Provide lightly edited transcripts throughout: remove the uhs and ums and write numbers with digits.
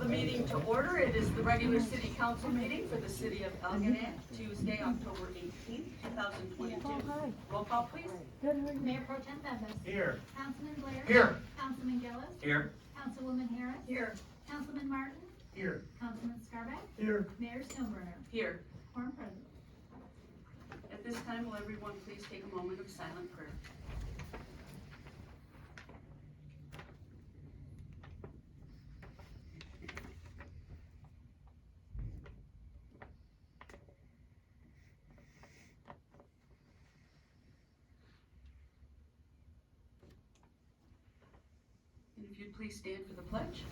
the meeting to order. It is the regular city council meeting for the city of Algonac, Tuesday, October 18th, 2022. Roll call, please. Mayor Pro Tem Bevis. Here. Councilman Blair. Here. Councilman Gillis. Here. Councilwoman Harris. Here. Councilman Martin. Here. Councilman Scarback. Here. Mayor Stoneburner. Here. Quorum present. At this time, will everyone please take a moment of silent prayer. And if you'd please stand for the pledge.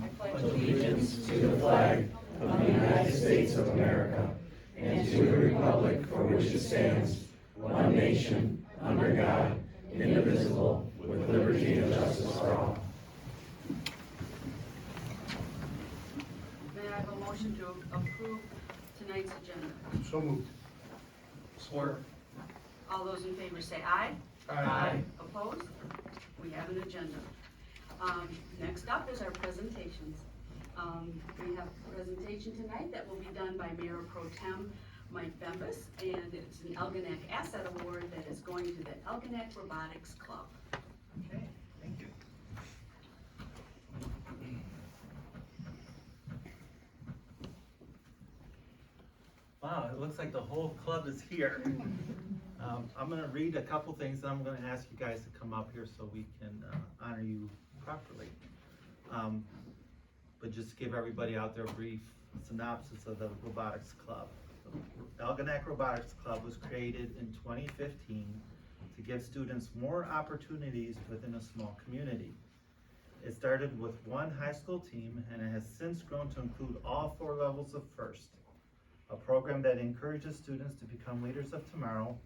I pledge Allegiance to the flag of the United States of America and to the republic for which it stands, one nation, under God, indivisible, with liberty and justice for all. May I have a motion to approve tonight's agenda? So moved. Support. All those in favor say aye. Aye. Opposed? We have an agenda. Next up is our presentations. We have a presentation tonight that will be done by Mayor Pro Tem Mike Bembas, and it's an Algonac Asset Award that is going to the Algonac Robotics Club. Okay, thank you. Wow, it looks like the whole club is here. I'm gonna read a couple things, and I'm gonna ask you guys to come up here so we can honor you properly. But just give everybody out there a brief synopsis of the Robotics Club. The Algonac Robotics Club was created in 2015 to give students more opportunities within a small community. It started with one high school team, and it has since grown to include all 4 levels of FIRST, a program that encourages students to become leaders of tomorrow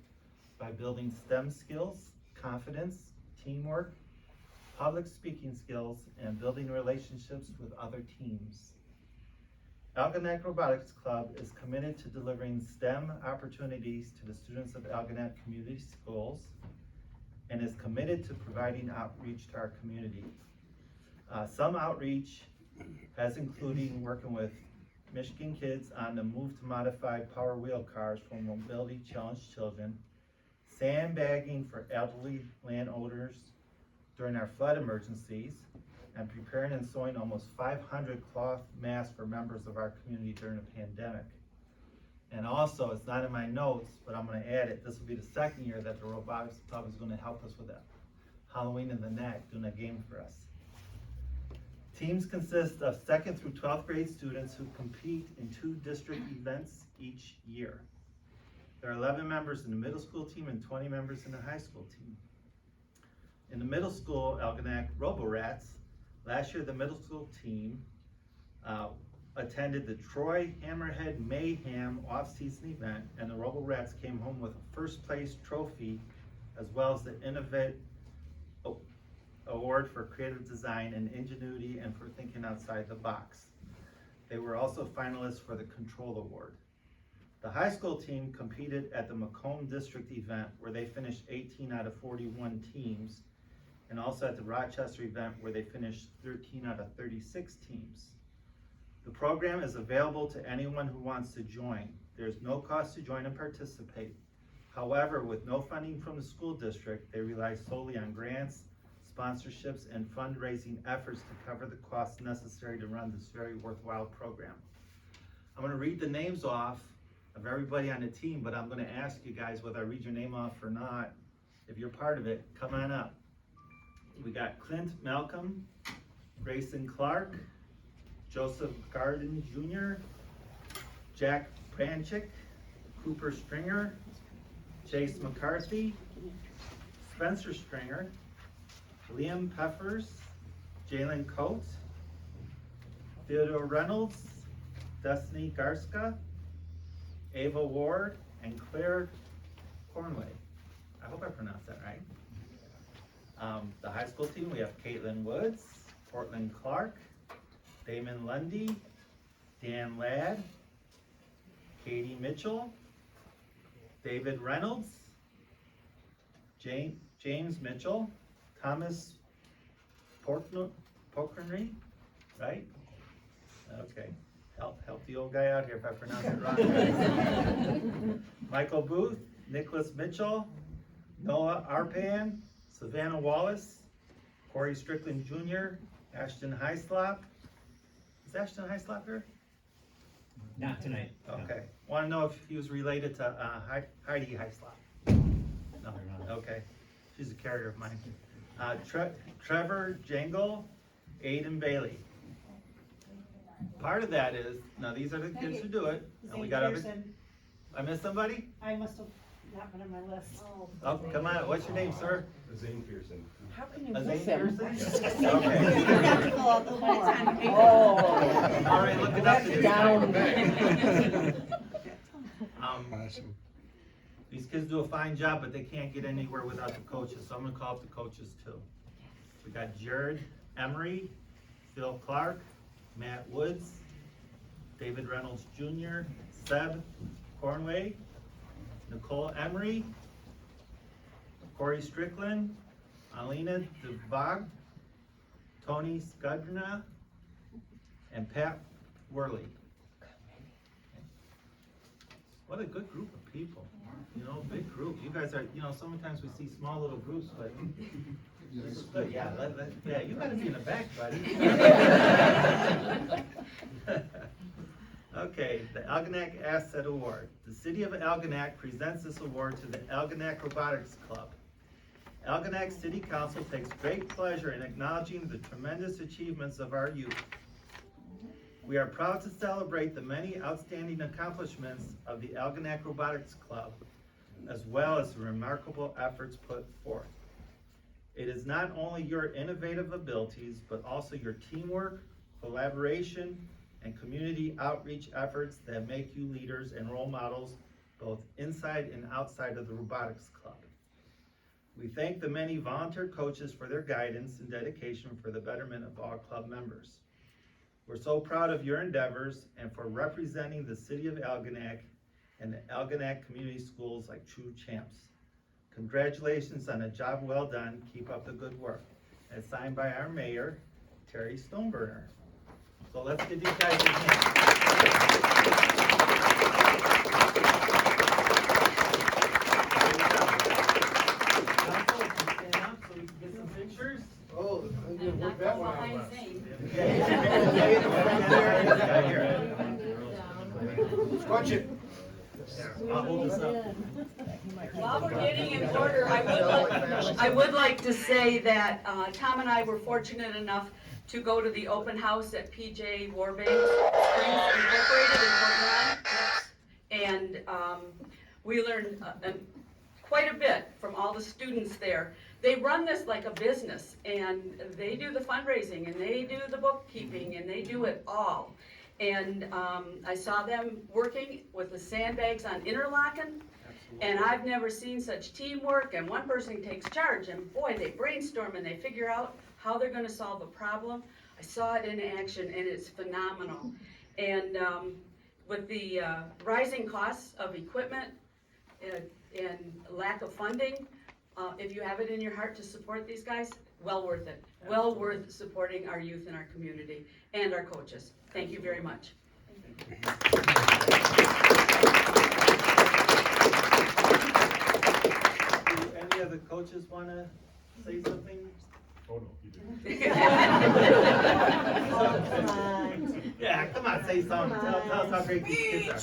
by building STEM skills, confidence, teamwork, public speaking skills, and building relationships with other teams. Algonac Robotics Club is committed to delivering STEM opportunities to the students of Algonac Community Schools and is committed to providing outreach to our community. Some outreach has including working with Michigan kids on the move to modified power wheel cars for mobility challenged children, sandbagging for elderly landowners during our flood emergencies, and preparing and sewing almost 500 cloth masks for members of our community during the pandemic. And also, it's not in my notes, but I'm going to add it, this will be the second year that the Robotics Club is going to help us with that Halloween in the Neck, doing a game for us. Teams consist of 2nd through 12th grade students who compete in 2 district events each year. There are 11 members in the middle school team and 20 members in the high school team. In the middle school, Algonac Roborats, last year the middle school team attended the Troy Hammerhead Mayhem off-season event, and the Roborats came home with a first place trophy as well as the Innovate Award for creative design and ingenuity and for thinking outside the box. They were also finalists for the Control Award. The high school team competed at the Macomb District event where they finished 18 out of 41 teams, and also at the Rochester event where they finished 13 out of 36 teams. The program is available to anyone who wants to join. There's no cost to join and participate. However, with no funding from the school district, they rely solely on grants, sponsorships, and fundraising efforts to cover the costs necessary to run this very worthwhile program. I'm going to read the names off of everybody on the team, but I'm going to ask you guys whether I read your name off or not. If you're part of it, come on up. We got Clint Malcolm, Grayson Clark, Joseph Garden Jr., Jack Pranchik, Cooper Stringer, Chase McCarthy, Spencer Stringer, Liam Peffers, Jalen Coates, Theodore Reynolds, Destiny Garska, Ava Ward, and Claire Cornway. I hope I pronounced that right. The high school team, we have Caitlin Woods, Portland Clark, Damon Lundy, Dan Ladd, Katie Mitchell, David Reynolds, James Mitchell, Thomas Pokernry, right? Okay, help the old guy out here if I pronounce it wrong. Michael Booth, Nicholas Mitchell, Noah Arpan, Savannah Wallace, Corey Strickland Jr., Ashton Heislop. Is Ashton Heislop here? Not tonight. Okay, wanna know if he was related to Heidi Heislop? No, okay, she's a carrier of mine. Trevor Jangle, Aiden Bailey. Part of that is, now these are the kids who do it, and we got other, I missed somebody? I must have not been on my list. Oh, come on, what's your name, sir? Zane Pearson. How can you Zane miss him? Pearson? You Okay. have to fill out the form. All right, look it up. These kids do a fine job, but they can't get anywhere without the coaches, so I'm gonna call up the coaches too. We got Jared Emery, Phil Clark, Matt Woods, David Reynolds Jr., Seb Cornway, Nicole Emery, Corey Strickland, Alina DeVog, Tony Skudna, and Pat Worley. What a good group of people, you know, big group. You guys are, you know, sometimes we see small little groups, but this is good, yeah, yeah, you gotta be in the back, buddy. Okay, the Algonac Asset Award. The City of Algonac presents this award to the Algonac Robotics Club. Algonac City Council takes great pleasure in acknowledging the tremendous achievements of our youth. We are proud to celebrate the many outstanding accomplishments of the Algonac Robotics Club, as well as the remarkable efforts put forth. It is not only your innovative abilities, but also your teamwork, collaboration, and community outreach efforts that make you leaders and role models both inside and outside of the Robotics Club. We thank the many volunteer coaches for their guidance and dedication for the betterment of all club members. We're so proud of your endeavors and for representing the City of Algonac and the Algonac Community Schools like true champs. Congratulations on a job well done. Keep up the good work. As signed by our mayor, Terry Stoneburner. So let's give these guys a hand. Council, stand up so we can get some pictures. Oh, I'm gonna work that one out. Watch it. I'll hold this up. While we're getting in order, I would like to say that Tom and I were fortunate enough to go to the open house at PJ Warbank Springs Incorporated in Portland. And we learned quite a bit from all the students there. They run this like a business, and they do the fundraising, and they do the bookkeeping, and they do it all. And I saw them working with the sandbags on interlocking, and I've never seen such teamwork, and one person takes charge, and boy, they brainstorm and they figure out how they're gonna solve a problem. I saw it in action, and it's phenomenal. And with the rising costs of equipment and lack of funding, if you have it in your heart to support these guys, well worth it. Well worth supporting our youth in our community and our coaches. Thank you very much. Do any of the coaches want to say something? Oh, no, you didn't. Yeah, come on, say something. Tell us how great these kids are.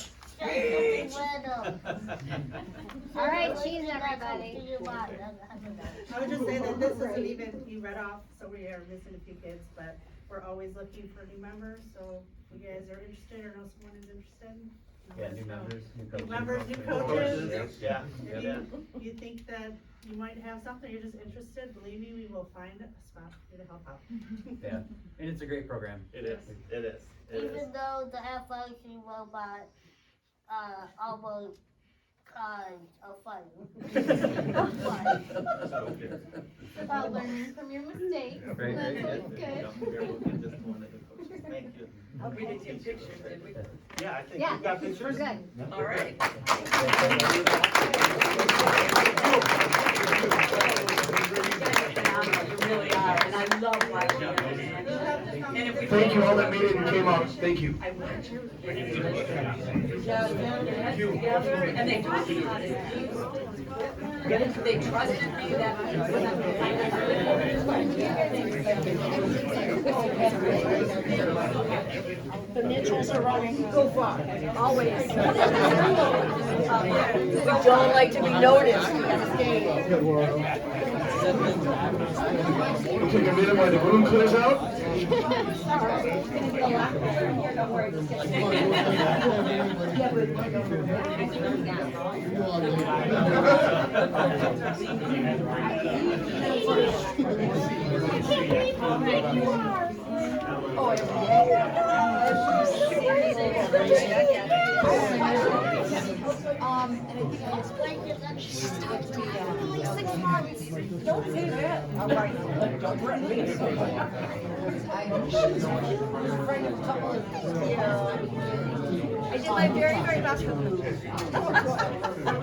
All right, cheese, everybody. I would just say that this isn't even, you read off, so we are missing a few kids, but we're always looking for new members, so if you guys are interested or know someone is interested. Yeah, new members, new coaches. New members, new Coaches, coaches. yeah, If yeah. you think that you might have something, you're just interested, believe me, we will find a spot for you to help out. Yeah, and it's a great program. It is, it is, it is. Even though the FIC robot, almost kind of fun. About learning from your mistakes. Very That's good. always good. Thank you. We didn't get pictures, did we? Yeah, I think Yeah, we've got pictures. we're good. All right. You guys are phenomenal, you really are. And I love watching it. And if we Thank you all that made it and came out, thank you. I would. And they taught me how to do. They trusted me that. The Mitchells are running. Go far, always. We don't like to be noticed. We'll take a minute while the room clears out. She's talked to me for like 6 months. Don't say that. All right. Don't threaten me. I did my very, very best with you. It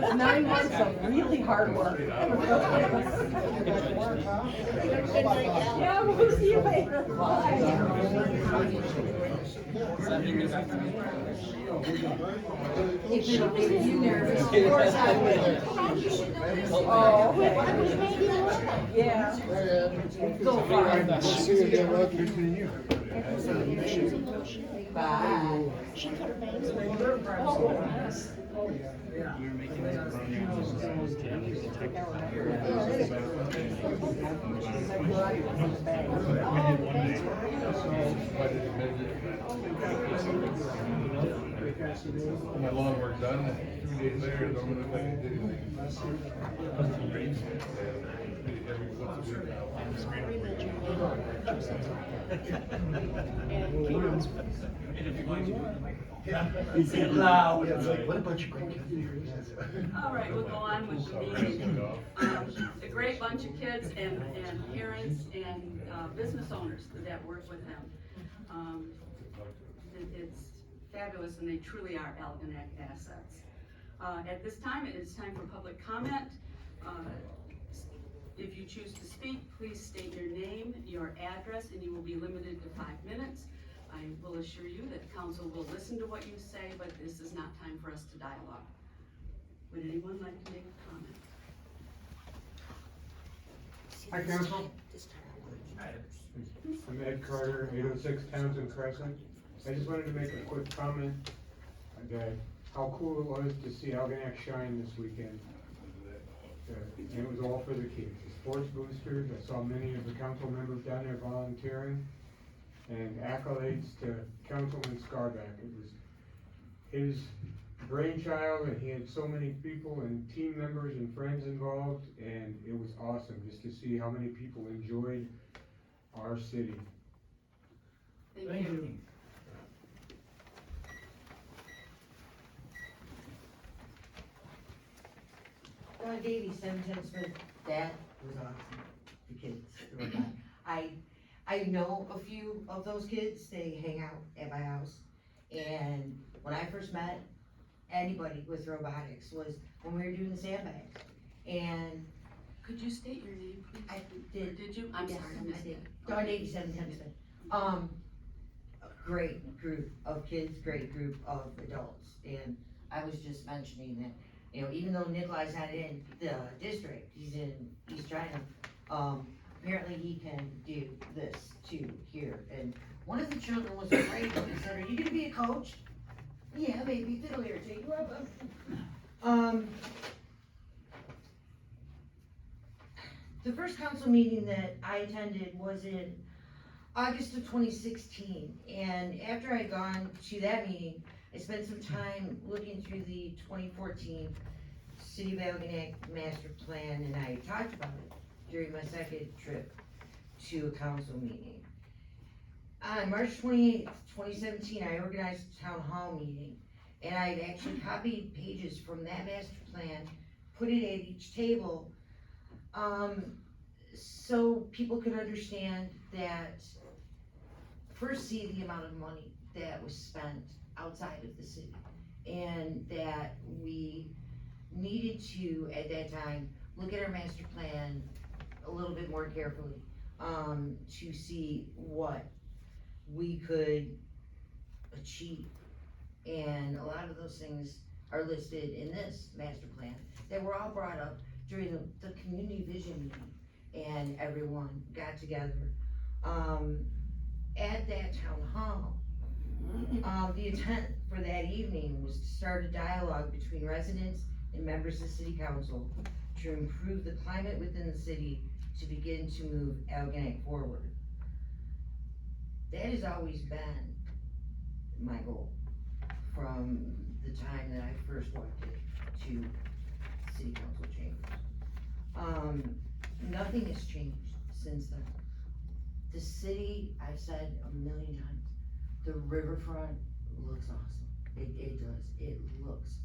was 9 months of really hard work. Yeah, we'll see you later. If you don't make you nervous, of course I will. Oh. Yeah. Go far. We'll see you again, well, good to you. Bye. She cut her bangs. My lawn work done, 2 days later, I'm gonna make He said loud. It's like, what a bunch of great kids here. All right, we'll go on with the meeting. A great bunch of kids and parents and business owners that work with them. It's fabulous, and they truly are Algonac assets. At this time, it is time for public comment. If you choose to speak, please state your name, your address, and you will be limited to 5 minutes. I will assure you that council will listen to what you say, but this is not time for us to dialogue. Would anyone like to make a comment? Hi, Council. I'm Ed Carter, 806 Townsend Crescent. I just wanted to make a quick comment that how cool it was to see Algonac shine this weekend. And it was all for the kids, the sports boosters. I saw many of the council members down there volunteering. And accolades to Councilman Scarback. It was his brainchild, and he had so many people and team members and friends involved, and it was awesome just to see how many people enjoyed our city. Thank you. Don Davy, 710 Smith, that was awesome, the kids, they were fun. I know a few of those kids, they hang out at my house, and when I first met anybody with robotics was when we were doing the sandbags, and Could you state your name, please? I did. Did you? I'm Yes, sorry, I I missed did. it. Don Davy, 710 Smith. A great group of kids, great group of adults, and I was just mentioning that, you know, even though Nikolai's not in the district, he's in East China, apparently he can do this too here. And one of the children was afraid, and he said, "Are you gonna be a coach?" "Yeah, maybe, it'll irritate you." The first council meeting that I attended was in August of 2016, and after I'd gone to that meeting, I spent some time looking through the 2014 City of Algonac Master Plan, and I talked about it during my second trip to a council meeting. On March 28th, 2017, I organized a town hall meeting, and I actually copied pages from that master plan, put it at each table, so people could understand that, first see the amount of money that was spent outside of the city, and that we needed to, at that time, look at our master plan a little bit more carefully. to see what we could achieve. And a lot of those things are listed in this master plan that were all brought up during the community vision meeting, and everyone got together, at that town hall. The intent for that evening was to start a dialogue between residents and members of city council to improve the climate within the city to begin to move Algonac forward. That has always been my goal from the time that I first walked into city council chambers. Nothing has changed since then. The city, I've said a million times, the riverfront looks awesome. It does. It looks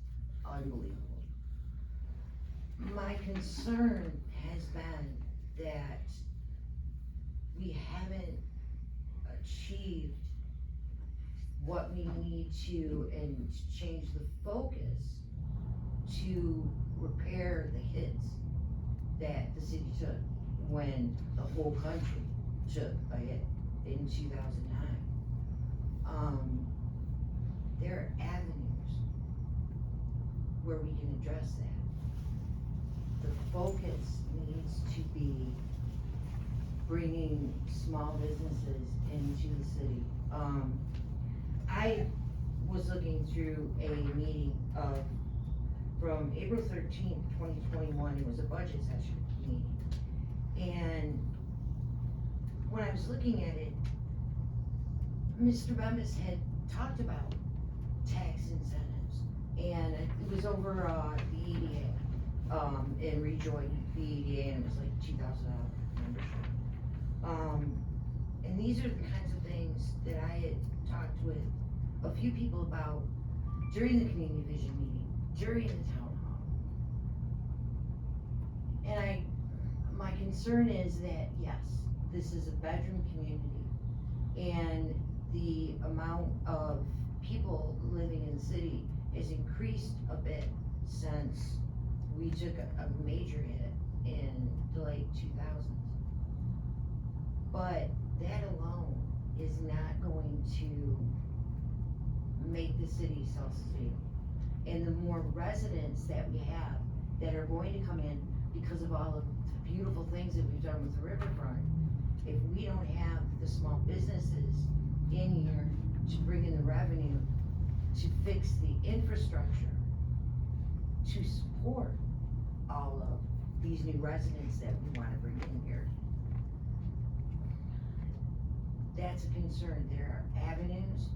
unbelievable. My concern has been that we haven't achieved what we need to and change the focus to repair the hits that the city took when the whole country took a hit in 2009. There are avenues where we can address that. The focus needs to be bringing small businesses into the city. I was looking through a meeting from April 13th, 2021, it was a budget session meeting. And when I was looking at it, Mr. Bemis had talked about tax incentives, and it was over the EDA, and rejoined the EDA, and it was like $2,000 membership. And these are the kinds of things that I had talked with a few people about during the community vision meeting, during the town hall. And my concern is that, yes, this is a bedroom community, and the amount of people living in the city has increased a bit since we took a major hit in the late 2000s. But that alone is not going to make the city self-sustaining. And the more residents that we have that are going to come in because of all of the beautiful things that we've done with the riverfront, if we don't have the small businesses in here to bring in the revenue, to fix the infrastructure, to support all of these new residents that we wanna bring in here, that's a concern. There are avenues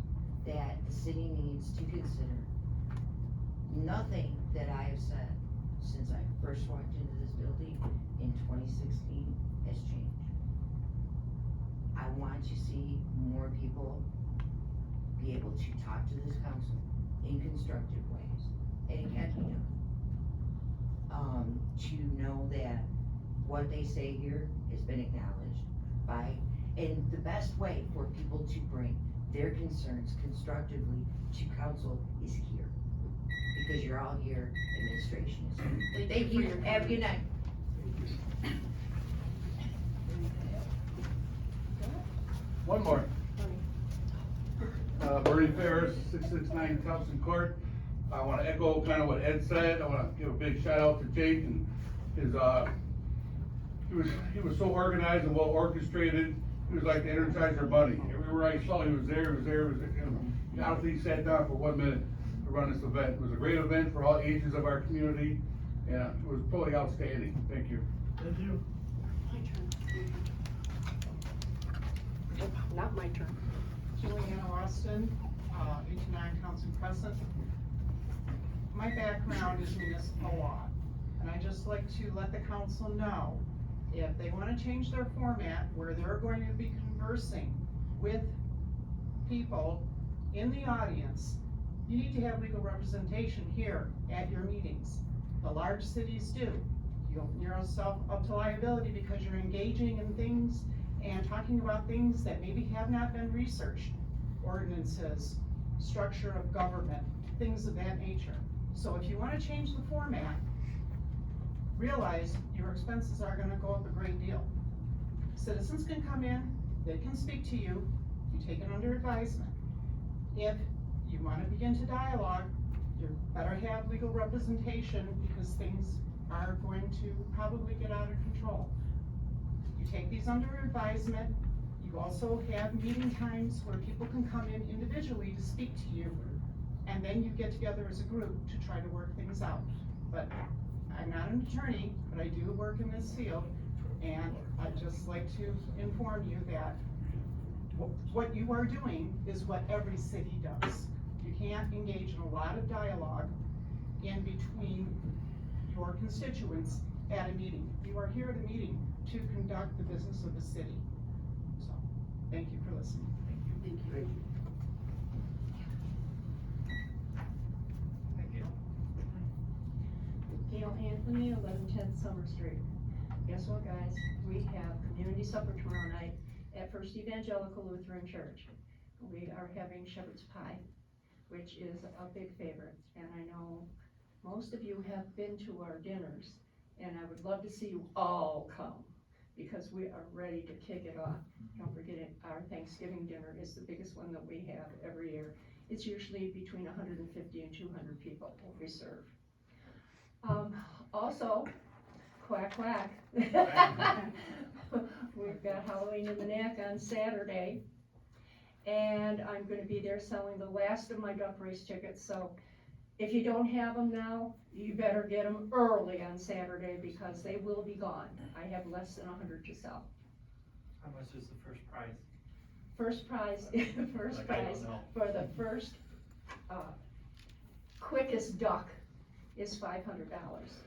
that the city needs to consider. Nothing that I have said since I first walked into this building in 2016 has changed. I want to see more people be able to talk to this council in constructive ways, and it can be done. To know that what they say here has been acknowledged by, and the best way for people to bring their concerns constructively to council is here. Because you're all here, administration is here. Thank you, have a good night. One more. Bernie Ferris, 669 Thompson Court. I wanna echo kind of what Ed said. I wanna give a big shout out to Jake and his, he was so organized and well orchestrated. He was like the Energizer Bunny. Everywhere I saw, he was there. He honestly sat down for 1 minute to run this event. It was a great event for all ages of our community, and it was totally outstanding. Thank you. Thank you. Not my turn. Juliana Austin, 89 Townsend Crescent. My background is municipal law, and I just like to let the council know, if they wanna change their format where they're going to be conversing with people in the audience, you need to have legal representation here at your meetings. The large cities do. You open yourself up to liability because you're engaging in things and talking about things that maybe have not been researched. Ordinances, structure of government, things of that nature. So if you wanna change the format, realize your expenses are gonna go up a great deal. Citizens can come in, they can speak to you, you take it under advisement. If you wanna begin to dialogue, you better have legal representation because things are going to probably get out of control. You take these under advisement, you also have meeting times where people can come in individually to speak to you, and then you get together as a group to try to work things out. But I'm not an attorney, but I do work in this field, and I'd just like to inform you that what you are doing is what every city does. You can't engage in a lot of dialogue in between your constituents at a meeting. You are here at a meeting to conduct the business of the city. So, thank you for listening. Thank you. Gail Anthony, 1110 Summer Street. Guess what, guys? We have community supper tomorrow night at First Evangelical Lutheran Church. We are having shepherd's pie, which is a big favorite. And I know most of you have been to our dinners, and I would love to see you all come because we are ready to kick it off. Don't forget it, our Thanksgiving dinner is the biggest one that we have every year. It's usually between 150 and 200 people that we serve. Also, quack quack. We've got Halloween in the Neck on Saturday, and I'm gonna be there selling the last of my duck race tickets, so if you don't have them now, you better get them early on Saturday because they will be gone. I have less than 100 to sell. How much is the first prize? First prize, first Like, I don't prize know. for the first, quickest duck is $500.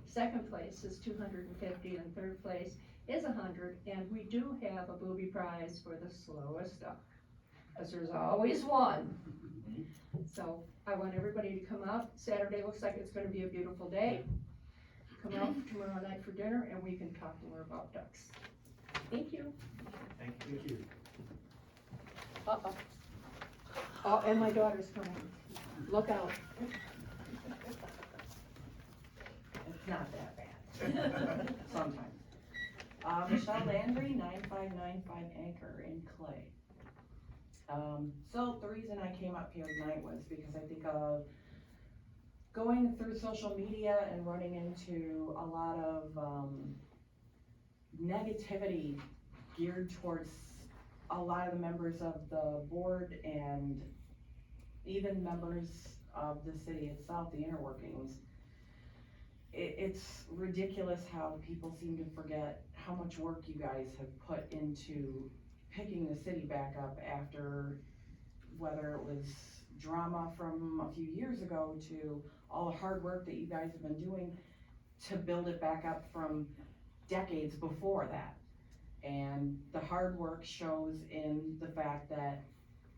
Second place is $250, and third place is $100, and we do have a booby prize for the slowest duck, because there's always one. So I want everybody to come out. Saturday looks like it's gonna be a beautiful day. Come out tomorrow night for dinner, and we can talk more about ducks. Thank you. Thank you. Uh-oh. Oh, and my daughter's coming. Look out. It's not that bad. Sometimes. Michelle Landry, 9595 Anchor in Clay. So the reason I came up here tonight was because I think of going through social media and running into a lot of negativity geared towards a lot of the members of the board and even members of the city itself, the inner workings. It's ridiculous how people seem to forget how much work you guys have put into picking the city back up after, whether it was drama from a few years ago to all the hard work that you guys have been doing to build it back up from decades before that. And the hard work shows in the fact that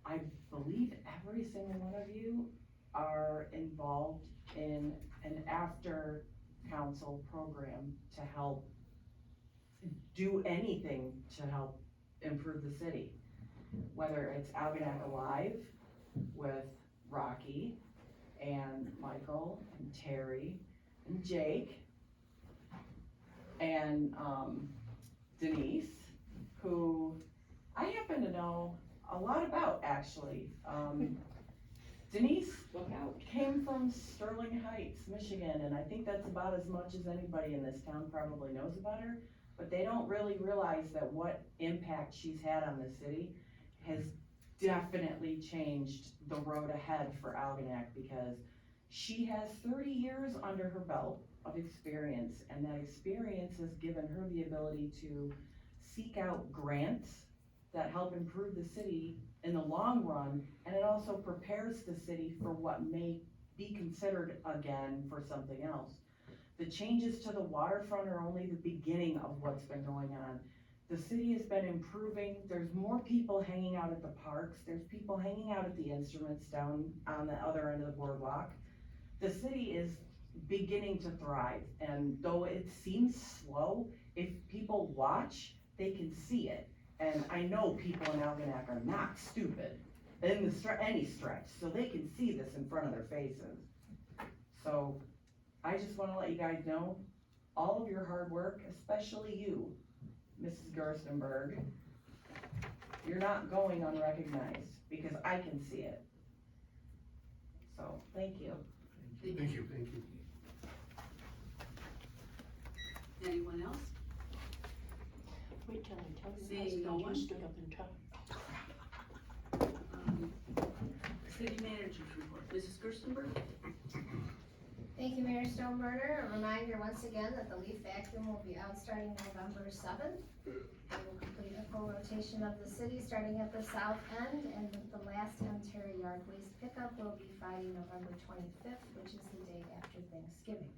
I believe every single one of you are involved in an after council program to help do anything to help improve the city. Whether it's Algonac Alive with Rocky and Michael and Terry and Jake and Denise, who I happen to know a lot about actually. Denise came from Sterling Heights, Michigan, and I think that's about as much as anybody in this town probably knows about her, but they don't really realize that what impact she's had on the city has definitely changed the road ahead for Algonac, because she has 30 years under her belt of experience, and that experience has given her the ability to seek out grants that help improve the city in the long run, and it also prepares the city for what may be considered again for something else. The changes to the waterfront are only the beginning of what's been going on. The city has been improving. There's more people hanging out at the parks. There's people hanging out at the instruments down on the other end of the boardwalk. The city is beginning to thrive, and though it seems slow, if people watch, they can see it. And I know people in Algonac are not stupid in any stretch, so they can see this in front of their faces. So I just wanna let you guys know, all of your hard work, especially you, Mrs. Gerstenberg, you're not going unrecognized, because I can see it. So, thank you. Thank you. Thank you. Anyone else? Wait till I tell you. Seeing no one? Stood up and talked. City manager's report, Mrs. Gerstenberg? Thank you, Mayor Stoneburner. A reminder once again that the leaf vacuum will be out starting November 7th. We will complete a full rotation of the city starting at the south end, and the last Ontario yard waste pickup will be Friday, November 25th, which is the day after Thanksgiving.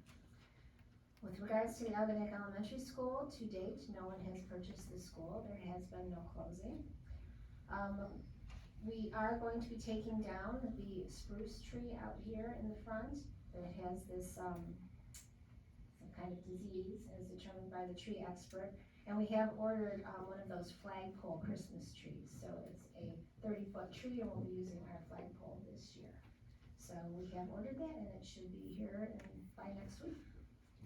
With regards to the Algonac Elementary School, to date, no one has purchased the school. There has been no closing. We are going to be taking down the spruce tree out here in the front that has this, some kind of disease as determined by the tree expert. And we have ordered, one of those flagpole Christmas trees. So it's a 30-foot tree and we'll be using our flagpole this year. So we have ordered that and it should be here by next week.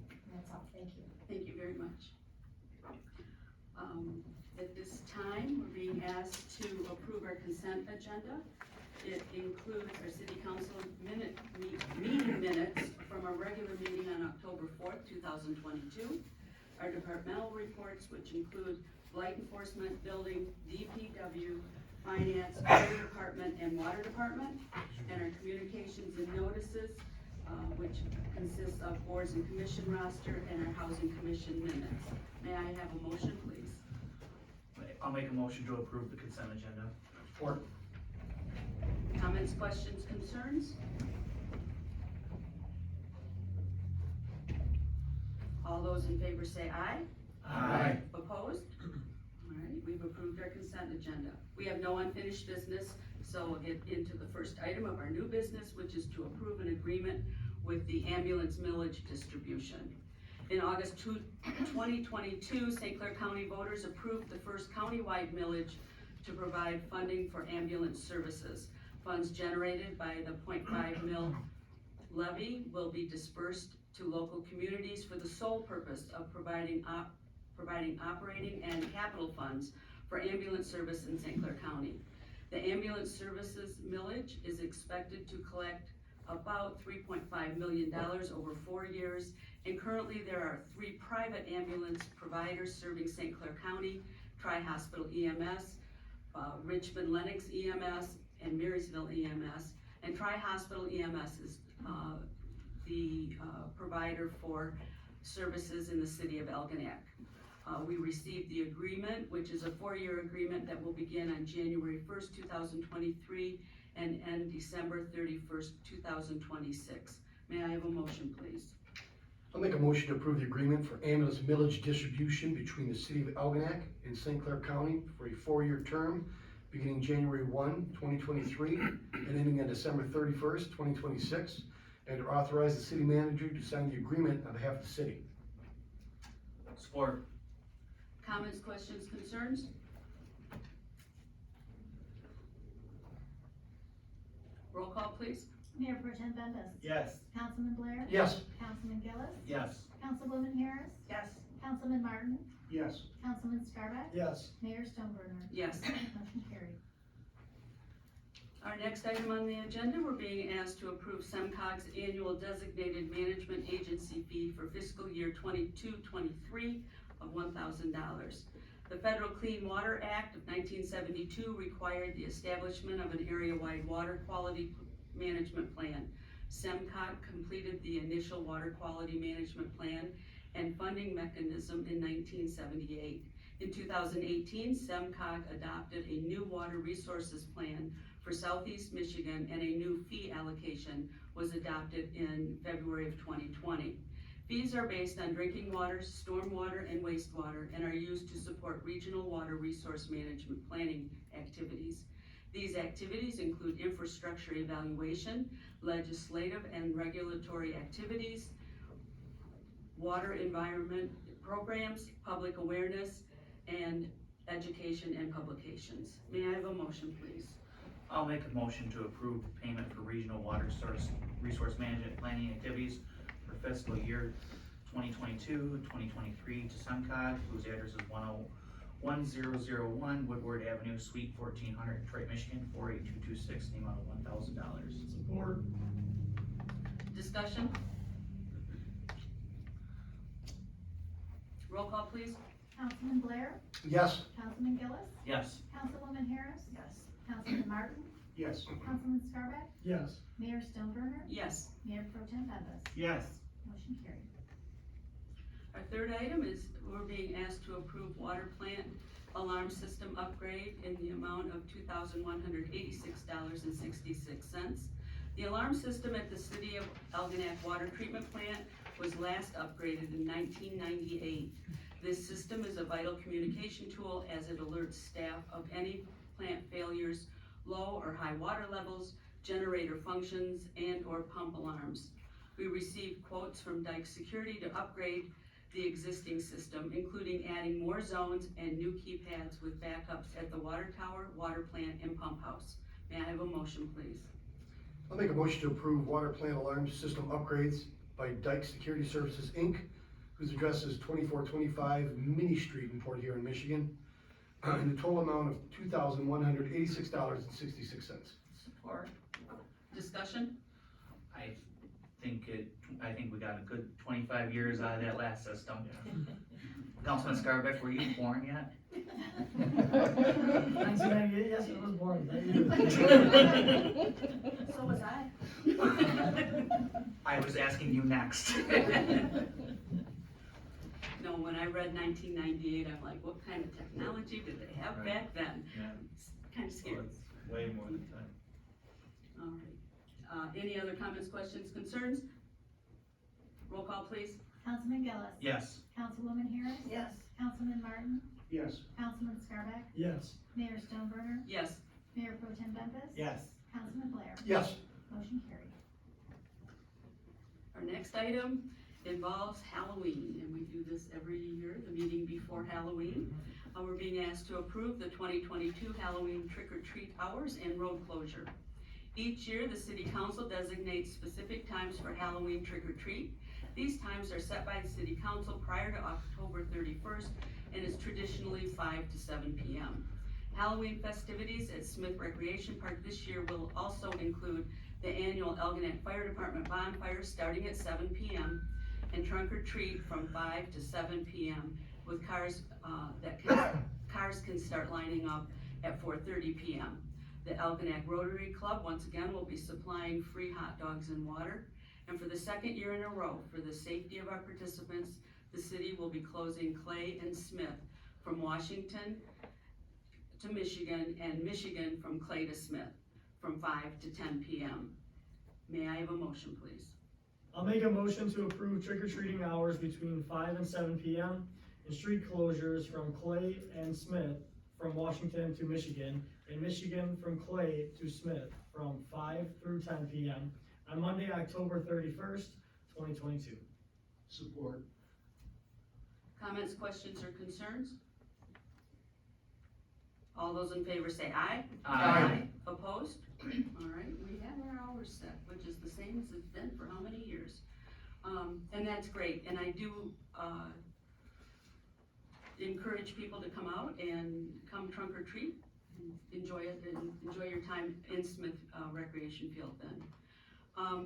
And that's all, thank you. Thank you very much. At this time, we're being asked to approve our consent agenda. It includes our city council meeting minutes from our regular meeting on October 4th, 2022. Our departmental reports, which include blight enforcement, building, DPW, finance, fire department, and water department. And our communications and notices, which consists of boards and commission roster and our housing commission minutes. May I have a motion, please? I'll make a motion to approve the consent agenda. Support. Comments, questions, concerns? All those in favor say aye. Aye. Opposed? All right, we've approved our consent agenda. We have no unfinished business, so we'll get into the first item of our new business, which is to approve an agreement with the ambulance millage distribution. In August 2022, St. Clair County voters approved the first countywide millage to provide funding for ambulance services. Funds generated by the 0.5 mil levy will be dispersed to local communities for the sole purpose of providing operating and capital funds for ambulance service in St. Clair County. The ambulance services millage is expected to collect about $3.5 million over 4 years, and currently there are 3 private ambulance providers serving St. Clair County: Tri-Hospital EMS, Richmond Lennox EMS, and Marysville EMS. And Tri-Hospital EMS is the provider for services in the city of Algonac. We received the agreement, which is a 4-year agreement that will begin on January 1st, 2023 and end December 31st, 2026. May I have a motion, please? I'll make a motion to approve the agreement for ambulance millage distribution between the city of Algonac and St. Clair County for a 4-year term beginning January 1, 2023 and ending on December 31st, 2026, and to authorize the city manager to sign the agreement on behalf of the city. Support. Comments, questions, concerns? Roll call, please. Mayor Pro Tem Bembas. Yes. Councilman Blair. Yes. Councilman Gillis. Yes. Councilwoman Harris. Yes. Councilman Martin. Yes. Councilman Scarback. Yes. Mayor Stoneburner. Yes. Motion carried. Our next item on the agenda, we're being asked to approve SEMCOG's annual designated management agency fee for fiscal year 22-23 of $1,000. The Federal Clean Water Act of 1972 required the establishment of an area-wide water quality management plan. SEMCOG completed the initial water quality management plan and funding mechanism in 1978. In 2018, SEMCOG adopted a new water resources plan for Southeast Michigan, and a new fee allocation was adopted in February of 2020. Fees are based on drinking water, stormwater, and wastewater, and are used to support regional water resource management planning activities. These activities include infrastructure evaluation, legislative and regulatory activities, water environment programs, public awareness, and education and publications. May I have a motion, please? I'll make a motion to approve payment for regional water source resource management planning activities for fiscal year 2022-2023 to SEMCOG, whose address is 1001 Woodward Avenue, Suite 1400, Detroit, Michigan, 48226, in the amount of $1,000. Support. Discussion? Roll call, please. Councilman Blair, Yes. Councilman Gillis, Yes. Councilwoman Harris, Yes. Councilman Martin, Yes. Councilman Scarback, Yes. Mayor Stoneburner, Yes. Mayor Pro Tem Bembas. Yes. Motion carried. Our third item is we're being asked to approve water plant alarm system upgrade in the amount of $2,186.66. The alarm system at the City of Algonac Water Treatment Plant was last upgraded in 1998. This system is a vital communication tool as it alerts staff of any plant failures, low or high water levels, generator functions, and/or pump alarms. We received quotes from Dyke Security to upgrade the existing system, including adding more zones and new keypads with backups at the water tower, water plant, and pump house. May I have a motion, please? I'll make a motion to approve water plant alarm system upgrades by Dyke Security Services, Inc., whose address is 2425 Minnie Street in Port Huron, Michigan, in the total amount of $2,186.66. Support. Discussion? I think we got a good 25 years out of that last system. Councilman Scarbeck, were you born yet? 1998, yes, I was born. So was I. I was asking you next. No, when I read 1998, I'm like, what kind of technology did they have Right. back then? Yeah. It's kind of scary. Well, it's way more than time. All right. Any other comments, questions, concerns? Roll call, please. Councilman Gillis. Yes. Councilwoman Harris. Yes. Councilman Martin, Yes. Councilman Scarback, Yes. Mayor Stoneburner, Yes. Mayor Pro Tem Bembas. Yes. Councilman Blair. Yes. Motion carried. Our next item involves Halloween, and we do this every year, the meeting before Halloween. We're being asked to approve the 2022 Halloween trick-or-treat hours and road closure. Each year, the city council designates specific times for Halloween trick-or-treat. These times are set by the city council prior to October 31st and is traditionally 5 to 7 p.m. Halloween festivities at Smith Recreation Park this year will also include the annual Algonac Fire Department bonfire starting at 7 p.m. and trunk or treat from 5 to 7 p.m. with cars cars can start lining up at 4:30 p.m. The Algonac Rotary Club, once again, will be supplying free hot dogs and water. And for the second year in a row, for the safety of our participants, the city will be closing Clay and Smith from Washington to Michigan and Michigan from Clay to Smith from 5 to 10 p.m. May I have a motion, please? I'll make a motion to approve trick-or-treating hours between 5 and 7 p.m. and street closures from Clay and Smith from Washington to Michigan and Michigan from Clay to Smith from 5 through 10 p.m. on Monday, October 31st, 2022. Support. Comments, questions, or concerns? All those in favor say aye. Aye. Opposed? All right, we have our hours set, which is the same as it's been for how many years? And that's great, and I do, encourage people to come out and come trunk or treat, and enjoy it, and enjoy your time in Smith, Recreation Field then.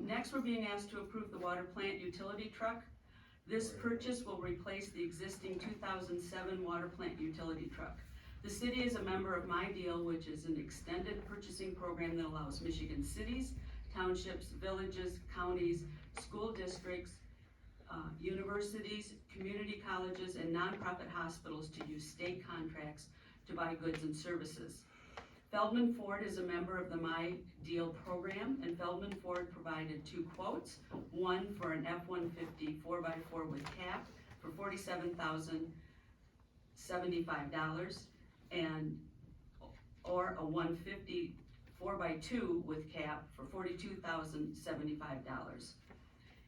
Next, we're being asked to approve the water plant utility truck. This purchase will replace the existing 2007 water plant utility truck. The city is a member of My Deal, which is an extended purchasing program that allows Michigan cities, townships, villages, counties, school districts, universities, community colleges, and nonprofit hospitals to use state contracts to buy goods and services. Feldman Ford is a member of the My Deal program, and Feldman Ford provided 2 quotes, one for an F-150 4x4 with cab for $47,075, or a 150 4x2 with cab for $42,075.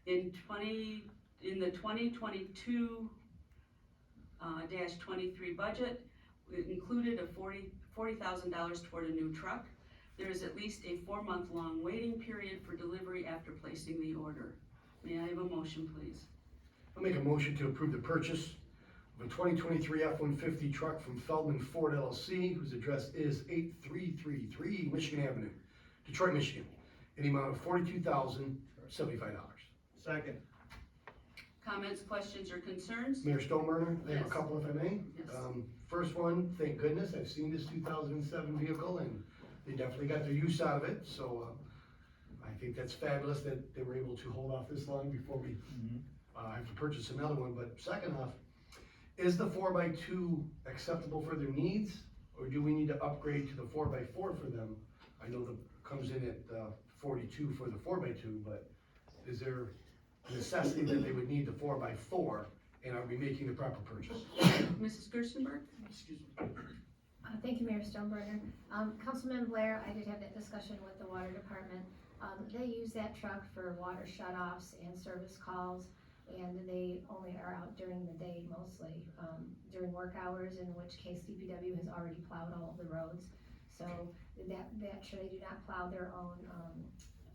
In the 2022-23 budget, it included a $40,000 toward a new truck. There is at least a 4-month-long waiting period for delivery after placing the order. May I have a motion, please? I'll make a motion to approve the purchase of of a 2023 F-150 truck from Feldman Ford LLC, whose address is 8333 Michigan Avenue, Detroit, Michigan, in the amount of $42,075. Second. Comments, questions, or concerns? Mayor Stoneburner, I have a Yes. couple if I may. Yes. First one, thank goodness, I've seen this 2007 vehicle and they definitely got their use out of it, so, I think that's fabulous that they were able to hold off this long before we, have to purchase another one. But second off, is the 4x2 acceptable for their needs? Or do we need to upgrade to the 4x4 for them? I know the, comes in at, 42 for the 4x2, but is there a necessity that they would need the 4x4? And are we making the proper purchase? Mrs. Gerstenberg? Excuse me. Thank you, Mayor Stoneburner. Councilman Blair, I did have that discussion with the water department. They use that truck for water shutoffs and service calls, and they only are out during the day mostly, during work hours, in which case DPW has already plowed all of the roads. So they do not plow their own,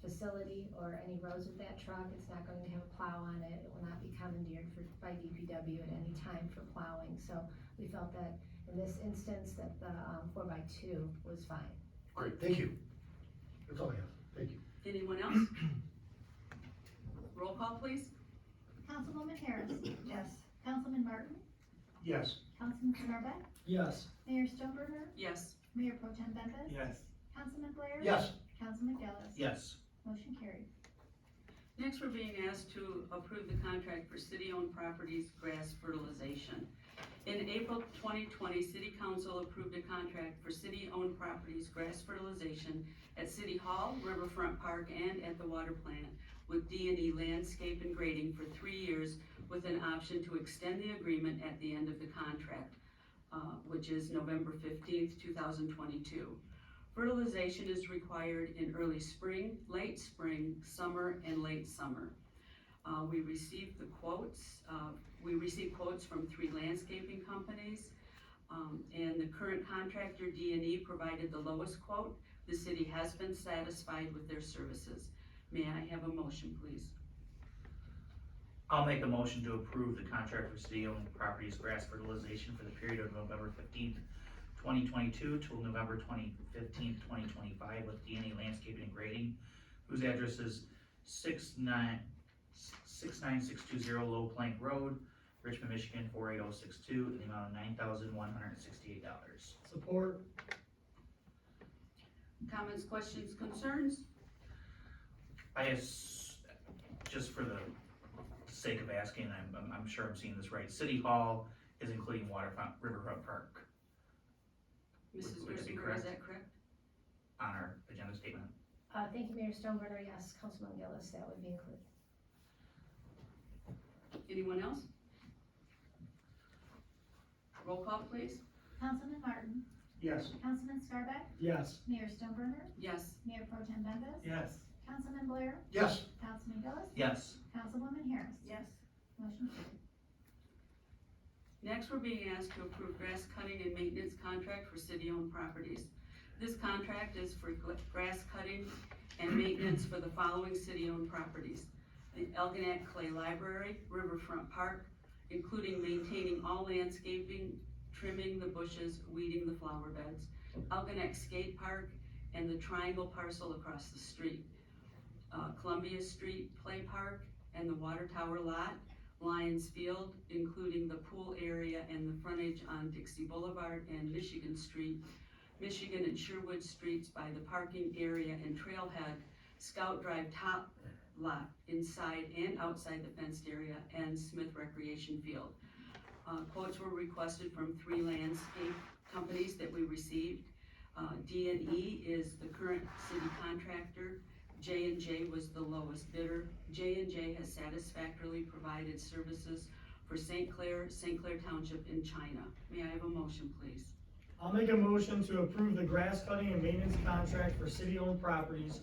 facility or any roads with that truck. It's not going to have a plow on it. It will not be commandeered by DPW at any time for plowing. So we felt that in this instance that the 4x2 was fine. Great, thank you. That's all I have, thank you. Anyone else? Roll call, please. Councilwoman Harris. Yes. Councilman Martin. Yes. Councilman Scarbeck. Yes. Mayor Stoneburner. Yes. Mayor Pro Tem Bempis. Yes. Councilman Blair. Yes. Councilman Gillis. Yes. Motion carried. Next, we're being asked to approve the contract for city-owned properties grass fertilization. In April 2020, City Council approved a contract for city-owned properties grass fertilization at City Hall, Riverfront Park, and at the water plant with D&E Landscape and Grading for 3 years with an option to extend the agreement at the end of the contract, which is November 15th, 2022. Fertilization is required in early spring, late spring, summer, and late summer. We received quotes from 3 landscaping companies, and the current contractor, D&E, provided the lowest quote. The city has been satisfied with their services. May I have a motion, please? I'll make a motion to approve the contract for city-owned properties grass fertilization for the period of November 15th, 2022 till November 15th, 2025 with D&E Landscaping and Grading, whose address is 69620 Low Plank Road, Richmond, Michigan 48062, in the amount of $9,168. Support. Comments, questions, concerns? Just for the sake of asking, I'm sure I'm seeing this right, City Hall is including Riverfront Park Mrs. Would that be Gerstenberg, correct? is that correct? on our agenda statement. Thank you, Mayor Stoneburner. Yes, Councilman Gillis, that would be included. Anyone else? Roll call, please. Councilman Martin. Yes. Councilman Scarbeck. Yes. Mayor Stoneburner. Yes. Mayor Pro Tem Bempis. Yes. Councilman Blair. Yes. Councilman Gillis. Yes. Councilwoman Harris. Yes. Motion carried. Next, we're being asked to approve grass cutting and maintenance contract for city-owned properties. This contract is for grass cutting and maintenance for the following city-owned properties: the Elginak Clay Library, Riverfront Park, including maintaining all landscaping, trimming the bushes, weeding the flower beds, Elginak Skate Park, and the triangle parcel across the street, Columbia Street Play Park, and the Water Tower Lot, Lions Field, including the pool area and the frontage on Dixie Boulevard and Michigan Street, Michigan and Sherwood Streets by the parking area and trailhead, Scout Drive Top Lot inside and outside the fenced area, and Smith Recreation Field. Quotes were requested from 3 landscape companies that we received. D&E is the current city contractor. J&J was the lowest bidder. J&J has satisfactorily provided services for St. Clair Township in China. May I have a motion, please? I'll make a motion to approve the grass cutting and maintenance contract for city-owned properties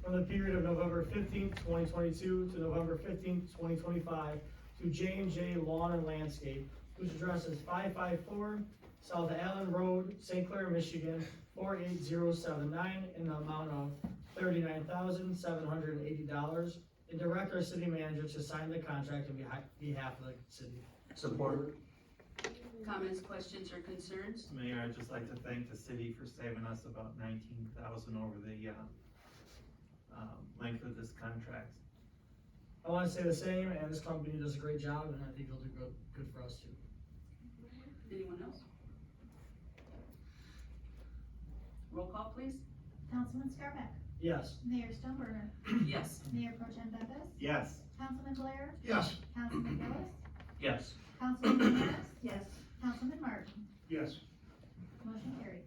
from the period of November 15th, 2022 to November 15th, 2025 to J&J Lawn and Landscape, whose address is 554 South Allen Road, St. Clair, Michigan, 48079, in the amount of $39,780, and direct our city manager to sign the contract on behalf of the city. Support. Comments, questions, or concerns? Mayor, I'd just like to thank the city for saving us about 19,000 over the, length of this contract. I wanna say the same, and this company does a great job, and I think they'll do good for us too. Anyone else? Roll call, please. Councilman Scarback, Yes. Mayor Stoneburner, Yes. Mayor Pro Tem Bembas, Yes. Councilman Blair, Yes. Councilman Gillis, Yes. Councilwoman Harris, Yes. Councilman Martin. Yes. Motion carried.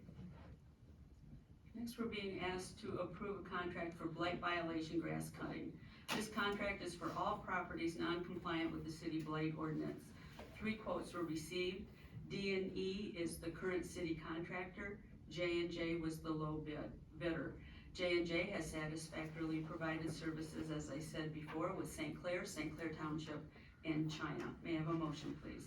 Next, we're being asked to approve a contract for blight violation grass cutting. This contract is for all properties non-compliant with the city blight ordinance. 3 quotes were received. D&E is the current city contractor. J&J was the low bidder. J&J has satisfactorily provided services, as I said before, with St. Clair Township, and China. May I have a motion, please?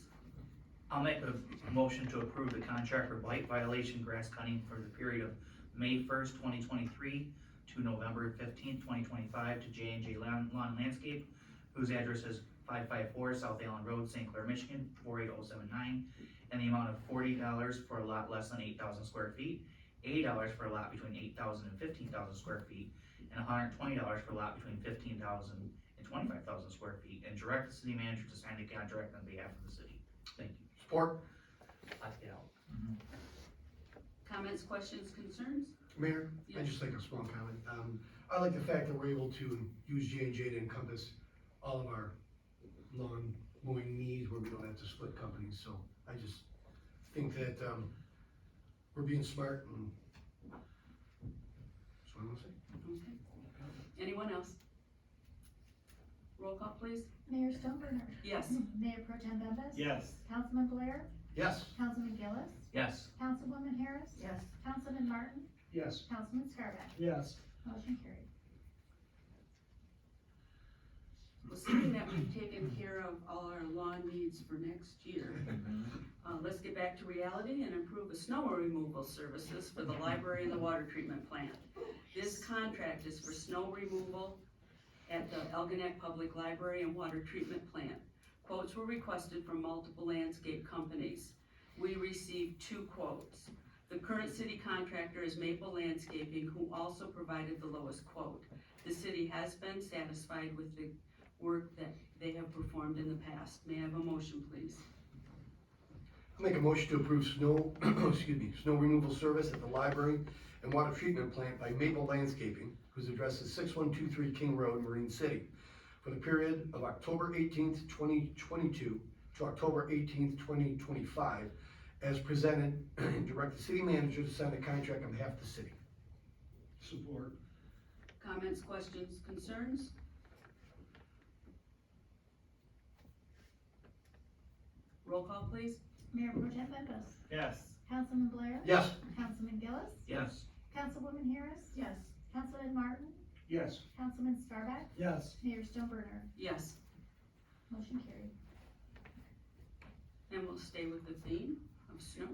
I'll make a motion to approve the contract for blight violation grass cutting for the period of May 1st, 2023 to November 15th, 2025 to J&J Lawn Landscape, whose address is 554 South Allen Road, St. Clair, Michigan, 48079, and the amount of $40 for a lot less than 8,000 square feet, $80 for a lot between 8,000 and 15,000 square feet, and $120 for a lot between 15,000 and 25,000 square feet, and direct the city manager to sign the contract on behalf of the city. Thank you. Support. Let's get out. Comments, questions, concerns? Mayor, I'd Yes. just like a small comment. I like the fact that we're able to use J&J to encompass all of our lawn mowing needs where we don't have to split companies, so I just think that, we're being smart and that's what I want to say. Okay. Anyone else? Roll call, please. Mayor Stoneburner, Yes. Mayor Pro Tem Bembas. Yes. Councilman Blair, Yes. Councilman Gillis, Yes. Councilwoman Harris, Yes. Councilman Martin, Yes. Councilman Scarback. Yes. Motion carried. Well, seeing that we've taken care of all our lawn needs for next year, let's get back to reality and improve the snow removal services for the library and the water treatment plant. This contract is for snow removal at the Algonac Public Library and Water Treatment Plant. Quotes were requested from multiple landscape companies. We received 2 quotes. The current city contractor is Maple Landscaping, who also provided the lowest quote. The city has been satisfied with the work that they have performed in the past. May I have a motion, please? I'll make a motion to approve snow, snow removal service at the library and water treatment plant by Maple Landscaping, whose address is 6123 King Road, Marine City, for the period of October 18th, 2022 to October 18th, 2025, as presented, and direct the city manager to sign the contract on behalf of the city. Support. Comments, questions, concerns? Roll call, please. Mayor Pro Tem Bembas, Yes. Councilman Blair, Yes. Councilman Gillis, Yes. Councilwoman Harris, Yes. Councilman Martin, Yes. Councilman Scarback, Yes. Mayor Stoneburner. Yes. Motion carried. And we'll stay with the theme of snow.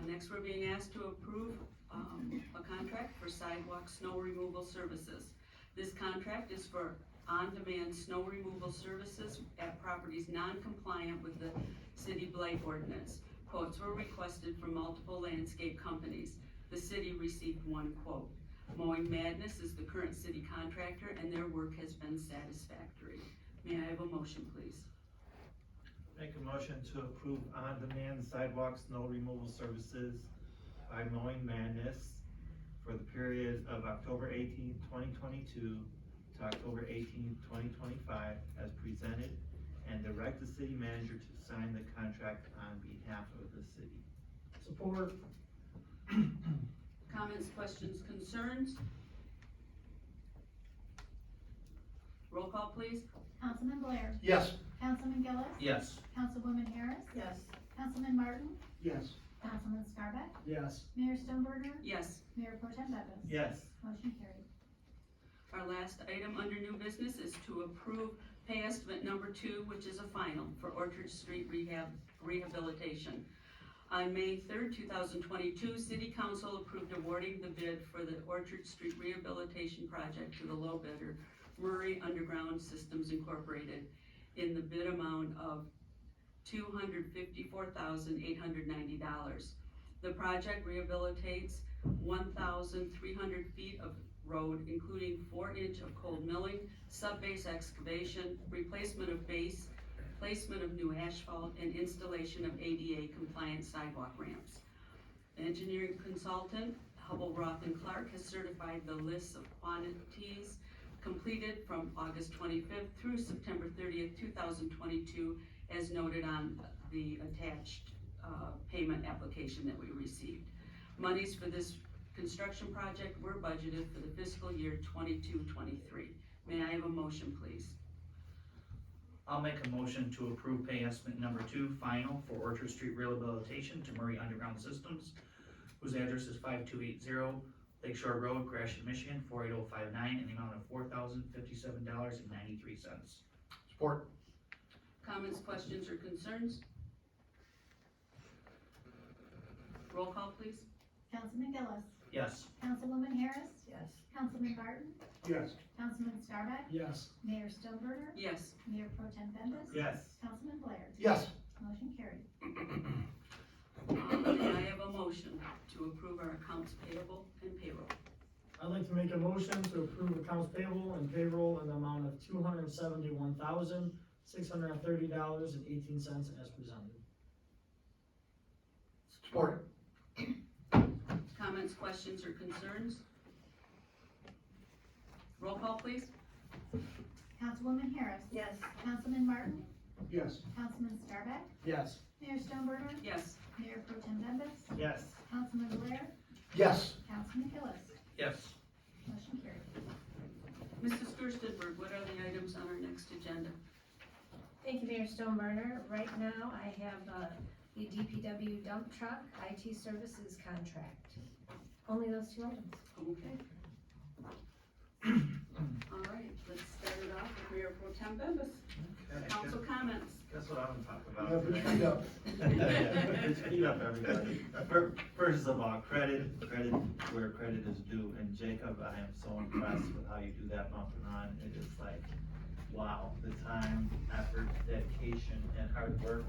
Next, we're being asked to approve a contract for sidewalk snow removal services. This contract is for on-demand snow removal services at properties non-compliant with the city blight ordinance. Quotes were requested from multiple landscape companies. The city received 1 quote. Mowing Madness is the current city contractor, and their work has been satisfactory. May I have a motion, please? Make a motion to approve on-demand sidewalk snow removal services by Mowing Madness for the period of October 18th, 2022 to October 18th, 2025, as presented, and direct the city manager to sign the contract on behalf of the city. Support. Comments, questions, concerns? Roll call, please. Councilman Blair, Yes. Councilman Gillis, Yes. Councilwoman Harris, Yes. Councilman Martin, Yes. Councilman Scarback, Yes. Mayor Stoneburner, Yes. Mayor Pro Tem Bembas. Yes. Motion carried. Our last item under new business is to approve pay estimate number 2, which is a final for Orchard Street rehabilitation. On May 3rd, 2022, City Council approved awarding the bid for the Orchard Street rehabilitation project to the low bidder, Murray Underground Systems Incorporated, in the bid amount of $254,890. The project rehabilitates 1,300 feet of road, including 4-inch of cold milling, sub-base excavation, replacement of base, placement of new asphalt, and installation of ADA compliant sidewalk ramps. The engineering consultant, Hubble Roth and Clark, has certified the lists of quantities completed from August 25th through September 30th, 2022, as noted on the attached payment application that we received. Monies for this construction project were budgeted for the fiscal year 22-23. May I have a motion, please? I'll make a motion to approve pay estimate number 2, final, for Orchard Street rehabilitation to Murray Underground Systems, whose address is 5280 Lakeshore Road, Gratiot, Michigan, 48059, in the amount of $4,057.93. Support. Comments, questions, or concerns? Roll call, please. Councilman Gillis, Yes. Councilwoman Harris, Yes. Councilman Barton, Yes. Councilman Scarback, Yes. Mayor Stillberger, Yes. Mayor Pro Tem Bembas, Yes. Councilman Blair. Yes. Motion carried. May I have a motion to approve our accounts payable and payroll? I'd like to make a motion to approve accounts payable and payroll in the amount of $271,630.18 as presented. Support. Comments, questions, or concerns? Roll call, please. Councilwoman Harris. Yes. Councilman Martin, Yes. Councilman Scarback, Yes. Mayor Stillberger, Yes. Mayor Pro Tem Bembas, Yes. Councilman Blair, Yes. Councilman Gillis. Yes. Motion carried. Mrs. Gerstenberg, what are the items on our next agenda? Thank you, Mayor Stoneburner. Right now, I have the DPW dump truck IT services contract. Only those 2 items. Okay. All right, let's start it off with Mayor Pro Tem Bembas. Council comments. Guess what I'm gonna talk about Yeah, bitch, today? beat up. Beat up, everybody. First of all, credit where credit is due, and Jacob, I am so impressed with how you do that bump and run. It is like, wow, the time, effort, dedication, and hard work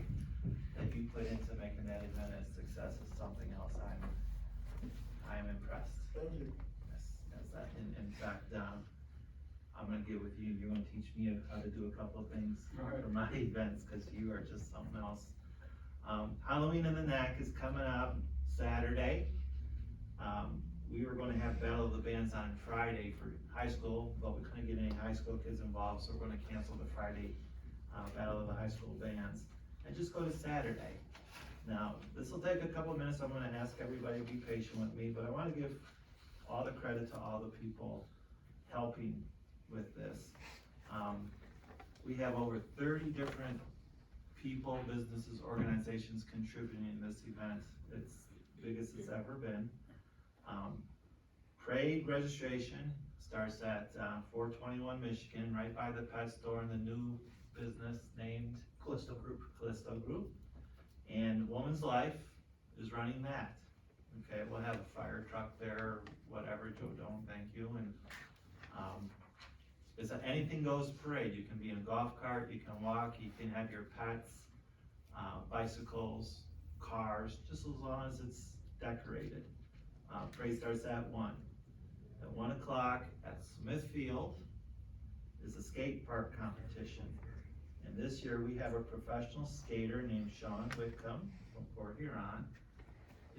that you put into making that event a success is something else. I'm impressed. Thank you. Yes, in fact, I'm gonna get with you, you're gonna teach me how to do a couple of things for my events, cause you are just something else. Halloween in the Neck is coming up Saturday. We were gonna have Battle of the Bands on Friday for high school, but we couldn't get any high school kids involved, so we're gonna cancel the Friday, Battle of the High School Bands, and just go to Saturday. Now, this will take a couple of minutes, I'm gonna ask everybody to be patient with me, but I wanna give all the credit to all the people helping with this. We have over 30 different people, businesses, organizations contributing in this event. It's the biggest it's ever been. Parade registration starts at 421 Michigan, right by the pet store and the new business named Callisto Group. And Woman's Life is running that. Okay, we'll have a fire truck there, whatever, Joe Dome, thank you, and, it's an anything goes parade. You can be in a golf cart, you can walk, you can have your pets, bicycles, cars, just as long as it's decorated. Parade starts at 1. At 1 o'clock at Smithfield is a skate park competition. And this year we have a professional skater named Sean Whitcomb from Port Huron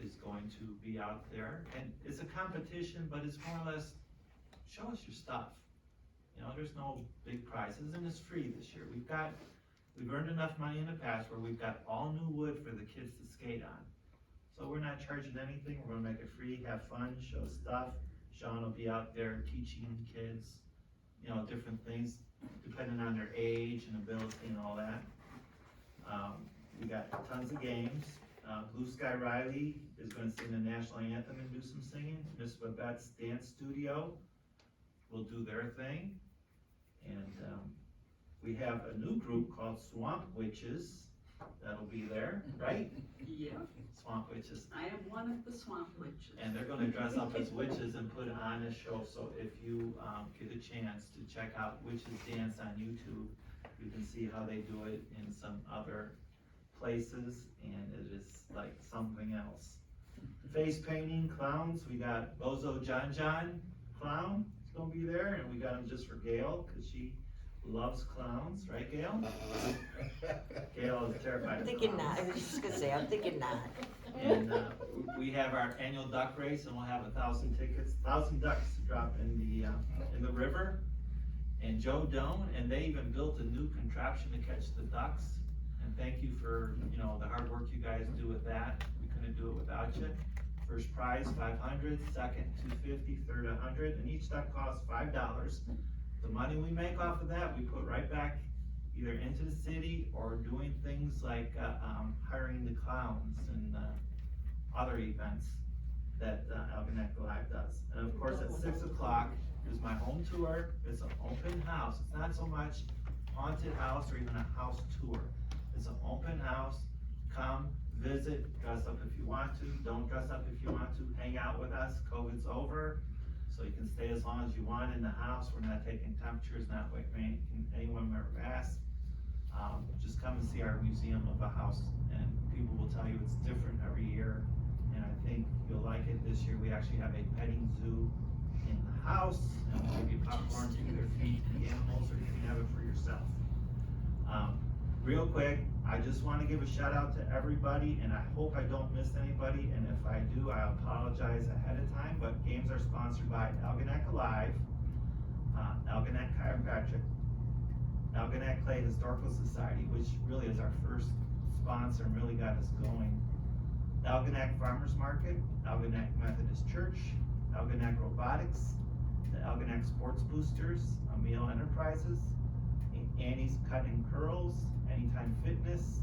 is going to be out there. And it's a competition, but it's more or less, show us your stuff. You know, there's no big prizes and it's free this year. We've earned enough money in the past where we've got all new wood for the kids to skate on. So we're not charging anything, we're gonna make it free, have fun, show stuff. Sean will be out there teaching kids, you know, different things depending on their age and ability and all that. We got tons of games. Blue Sky Riley is gonna sing the national anthem and do some singing. Miss Babette's Dance Studio will do their thing. And we have a new group called Swamp Witches that'll be there, right? Yeah, Swamp Witches. I am one of the Swamp Witches. And they're gonna dress up as witches and put on a show, so if you, get a chance to check out Witches Dance on YouTube, you can see how they do it in some other places, and it is like something else. Face painting, clowns, we got Bozo John John clown, is gonna be there, and we got him just for Gail, cause she loves clowns, right Gail? Gail is terrified I'm of thinking not, clowns. I was just gonna say, I'm thinking not. And, we have our annual duck race, and we'll have 1,000 tickets, 1,000 ducks to drop in the river. And Joe Doan, and they even built a new contraption to catch the ducks. And thank you for, you know, the hard work you guys do with that. We couldn't do it without you. First prize, 500, second, 250, third, 100, and each duck costs $5. The money we make off of that, we put right back either into the city or doing things like, hiring the clowns and, other events that, Algonac Live does. And of course, at 6 o'clock is my home tour. It's an open house. It's not so much haunted house or even a house tour. It's an open house. Come, visit, dress up if you want to, don't dress up if you want to, hang out with us. COVID's over, so you can stay as long as you want in the house. We're not taking temperatures, not making anyone wear a mask. Just come and see our museum of a house, and people will tell you it's different every year. And I think you'll like it this year. We actually have a petting zoo in the house, and we'll give you popcorn to either feed the animals or you can have it for yourself. Real quick, I just wanna give a shout out to everybody, and I hope I don't miss anybody, and if I do, I apologize ahead of time, but games are sponsored by Algonac Alive, Algonac Chiropractic, Algonac Clay Historical Society, which really is our first sponsor and really got us going. Algonac Farmers Market, Algonac Methodist Church, Algonac Robotics, the Algonac Sports Boosters, Emil Enterprises, Annie's Cut and Curls, Anytime Fitness,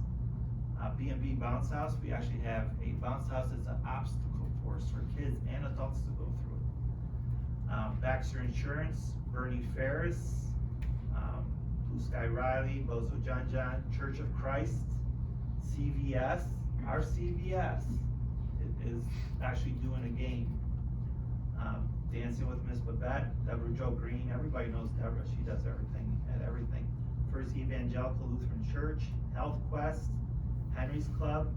B&B Bounce House. We actually have a bounce house that's an obstacle course for kids and adults to go through. Baxter Insurance, Bernie Ferris, Blue Sky Riley, Bozo John John, Church of Christ, CVS. Our CVS is actually doing a game. Dancing with Miss Babette, Deborah Jo Green, everybody knows Deborah, she does everything at everything. First Evangelical Lutheran Church, Health Quest, Henry's Club,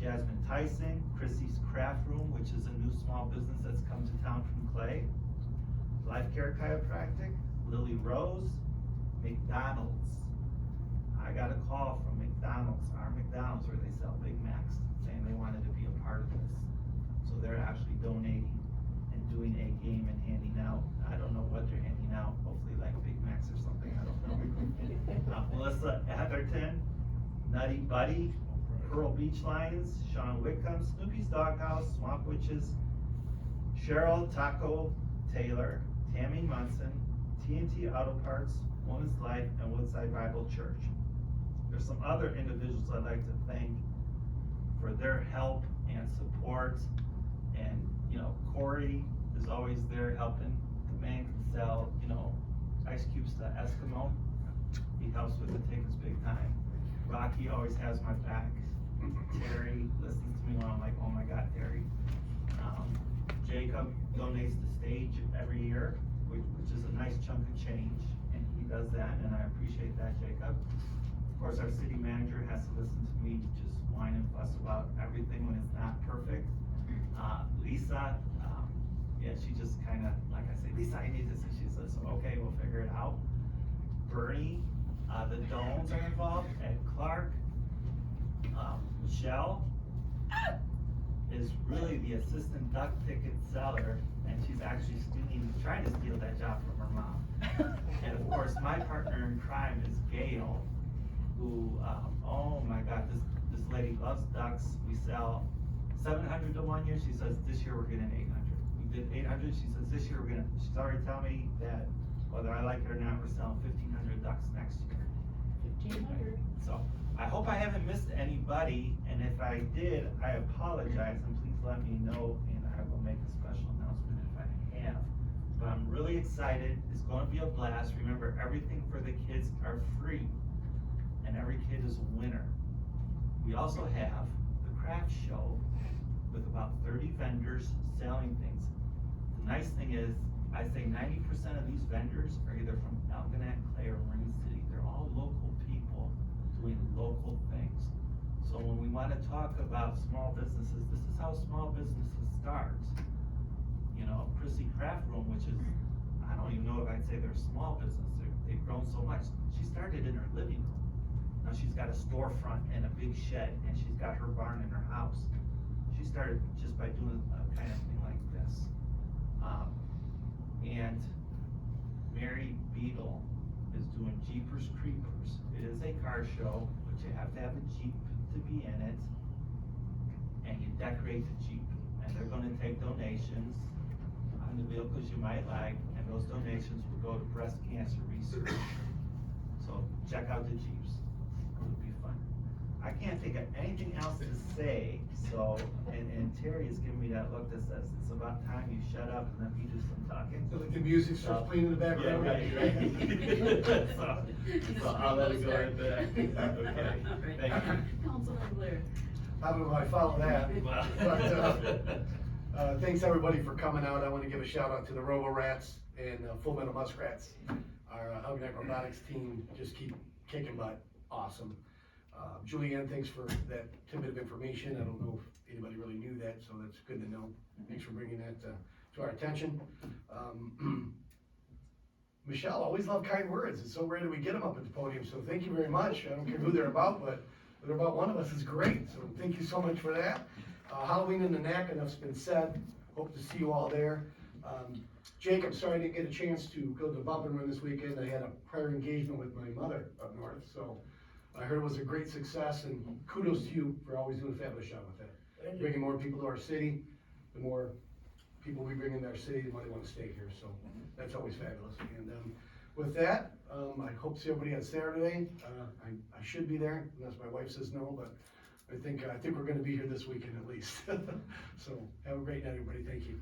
Jasmine Tyson, Chrissy's Craft Room, which is a new small business that's come to town from Clay, Life Care Chiropractic, Lily Rose, McDonald's. I got a call from McDonald's, our McDonald's, where they sell Big Macs, saying they wanted to be a part of this. So they're actually donating and doing a game and handing out, I don't know what they're handing out, hopefully like Big Macs or something, I don't know. Melissa Atherton, Nutty Buddy, Pearl Beach Lions, Sean Whitcomb, Snoopy's Doghouse, Swamp Witches, Cheryl Taco Taylor, Tammy Munson, TNT Auto Parts, Women's Life, and Woodside Bible Church. There's some other individuals I'd like to thank for their help and support. And, you know, Corey is always there helping. The man can sell, you know, ice cubes to Eskimo. He helps with the tickets big time. Rocky always has my back. Terry listens to me when I'm like, oh my God, Terry. Jacob donates the stage every year, which is a nice chunk of change, and he does that, and I appreciate that, Jacob. Of course, our city manager has to listen to me just whine and fuss about everything when it's not perfect. Lisa, yeah, she just kind of, like I say, Lisa, I need this, and she says, okay, we'll figure it out. Bernie, the Domes are involved, Ed Clark, Michelle is really the assistant duck ticket seller, and she's actually trying to steal that job from her mom. And of course, my partner in crime is Gail, who, oh my God, this lady loves ducks. We sell 700 to 1 year. She says this year we're getting 800. We did 800. She says this year she's already telling me that whether I like it or not, we're selling 1,500 ducks next year. 1,500. So I hope I haven't missed anybody, and if I did, I apologize, and please let me know, and I will make a special announcement if I have. But I'm really excited. It's going to be a blast. Remember, everything for the kids are free, and every kid is a winner. We also have the craft show with about 30 vendors selling things. The nice thing is, I say 90% of these vendors are either from Algonac, Clay, or Ring City. They're all local people doing local things. So So when we wanna talk about small businesses, this is how small businesses start. You know, Chrissy Craft Room, which is, I don't even know if I'd say they're a small business, they've grown so much. She started in her living room. Now she's got a storefront and a big shed, and she's got her barn in her house. She started just by doing a kind of thing like this. And Mary Beadle is doing Jeepers Creepers. It is a car show, but you have to have a Jeep to be in it. And you decorate the Jeep, and they're gonna take donations on the vehicles you might like, and those donations will go to breast cancer research. So check out the Jeeps, it'll be fun. I can't think of anything else to say, so, and Terry is giving me that look that says, it's about time you shut up and let me do some talking. So like the music starts playing in the background? Yeah, right. So I'll let it go at that. Okay, thank you. Councilman Blair. I don't know if I follow that, but, thanks everybody for coming out. I want to give a shout out to the Robo Rats and Full Metal Muskrats. Our Algonac Robotics team just keep kicking butt. Awesome. Julianne, thanks for that tidbit of information. I don't know if anybody really knew that, so that's good to know. Thanks for bringing that to our attention. Michelle, always love kind words. It's so rare that we get them up at the podium, so thank you very much. I don't care who they're about, but they're about one of us is great, so thank you so much for that. Halloween in the Knack, enough's been said. Hope to see you all there. Jake, I'm sorry I didn't get a chance to go to the Bump and Run this weekend. I had a prior engagement with my mother up north, so I heard it was a great success, and kudos to you for always doing a fabulous job with that. Bringing more people to our city, the more people we bring into our city, the more they want to stay here, so that's always fabulous. And with that, I hope to see everybody on Saturday. I should be there, unless my wife says no, but I think we're gonna be here this weekend at least. So have a great night, everybody, thank you.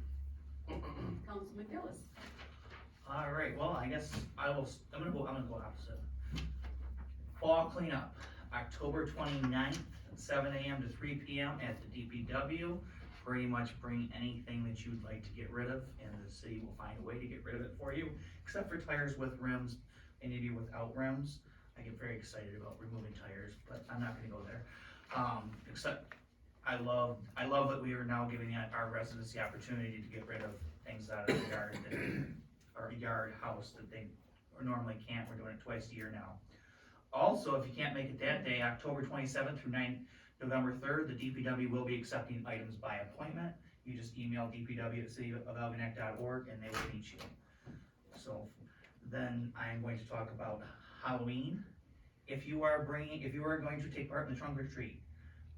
Councilman Gillis. All right, well, I guess I'm gonna go opposite. Fall cleanup, October 29th, 7 a.m. to 3 p.m. at the DPW. Pretty much bring anything that you'd like to get rid of, and the city will find a way to get rid of it for you, except for tires with rims, and maybe without rims. I get very excited about removing tires, but I'm not gonna go there. Except I love that we are now giving our residents the opportunity to get rid of things out of the yard, or yard house that they normally can't. We're doing it twice a year now. Also, if you can't make it that day, October 27th through November 3rd, the DPW will be accepting items by appointment. You just email dpw@cityofalgonac.org and they will meet you. So then I'm going to talk about Halloween. If you are going to take part in the trunk or treat,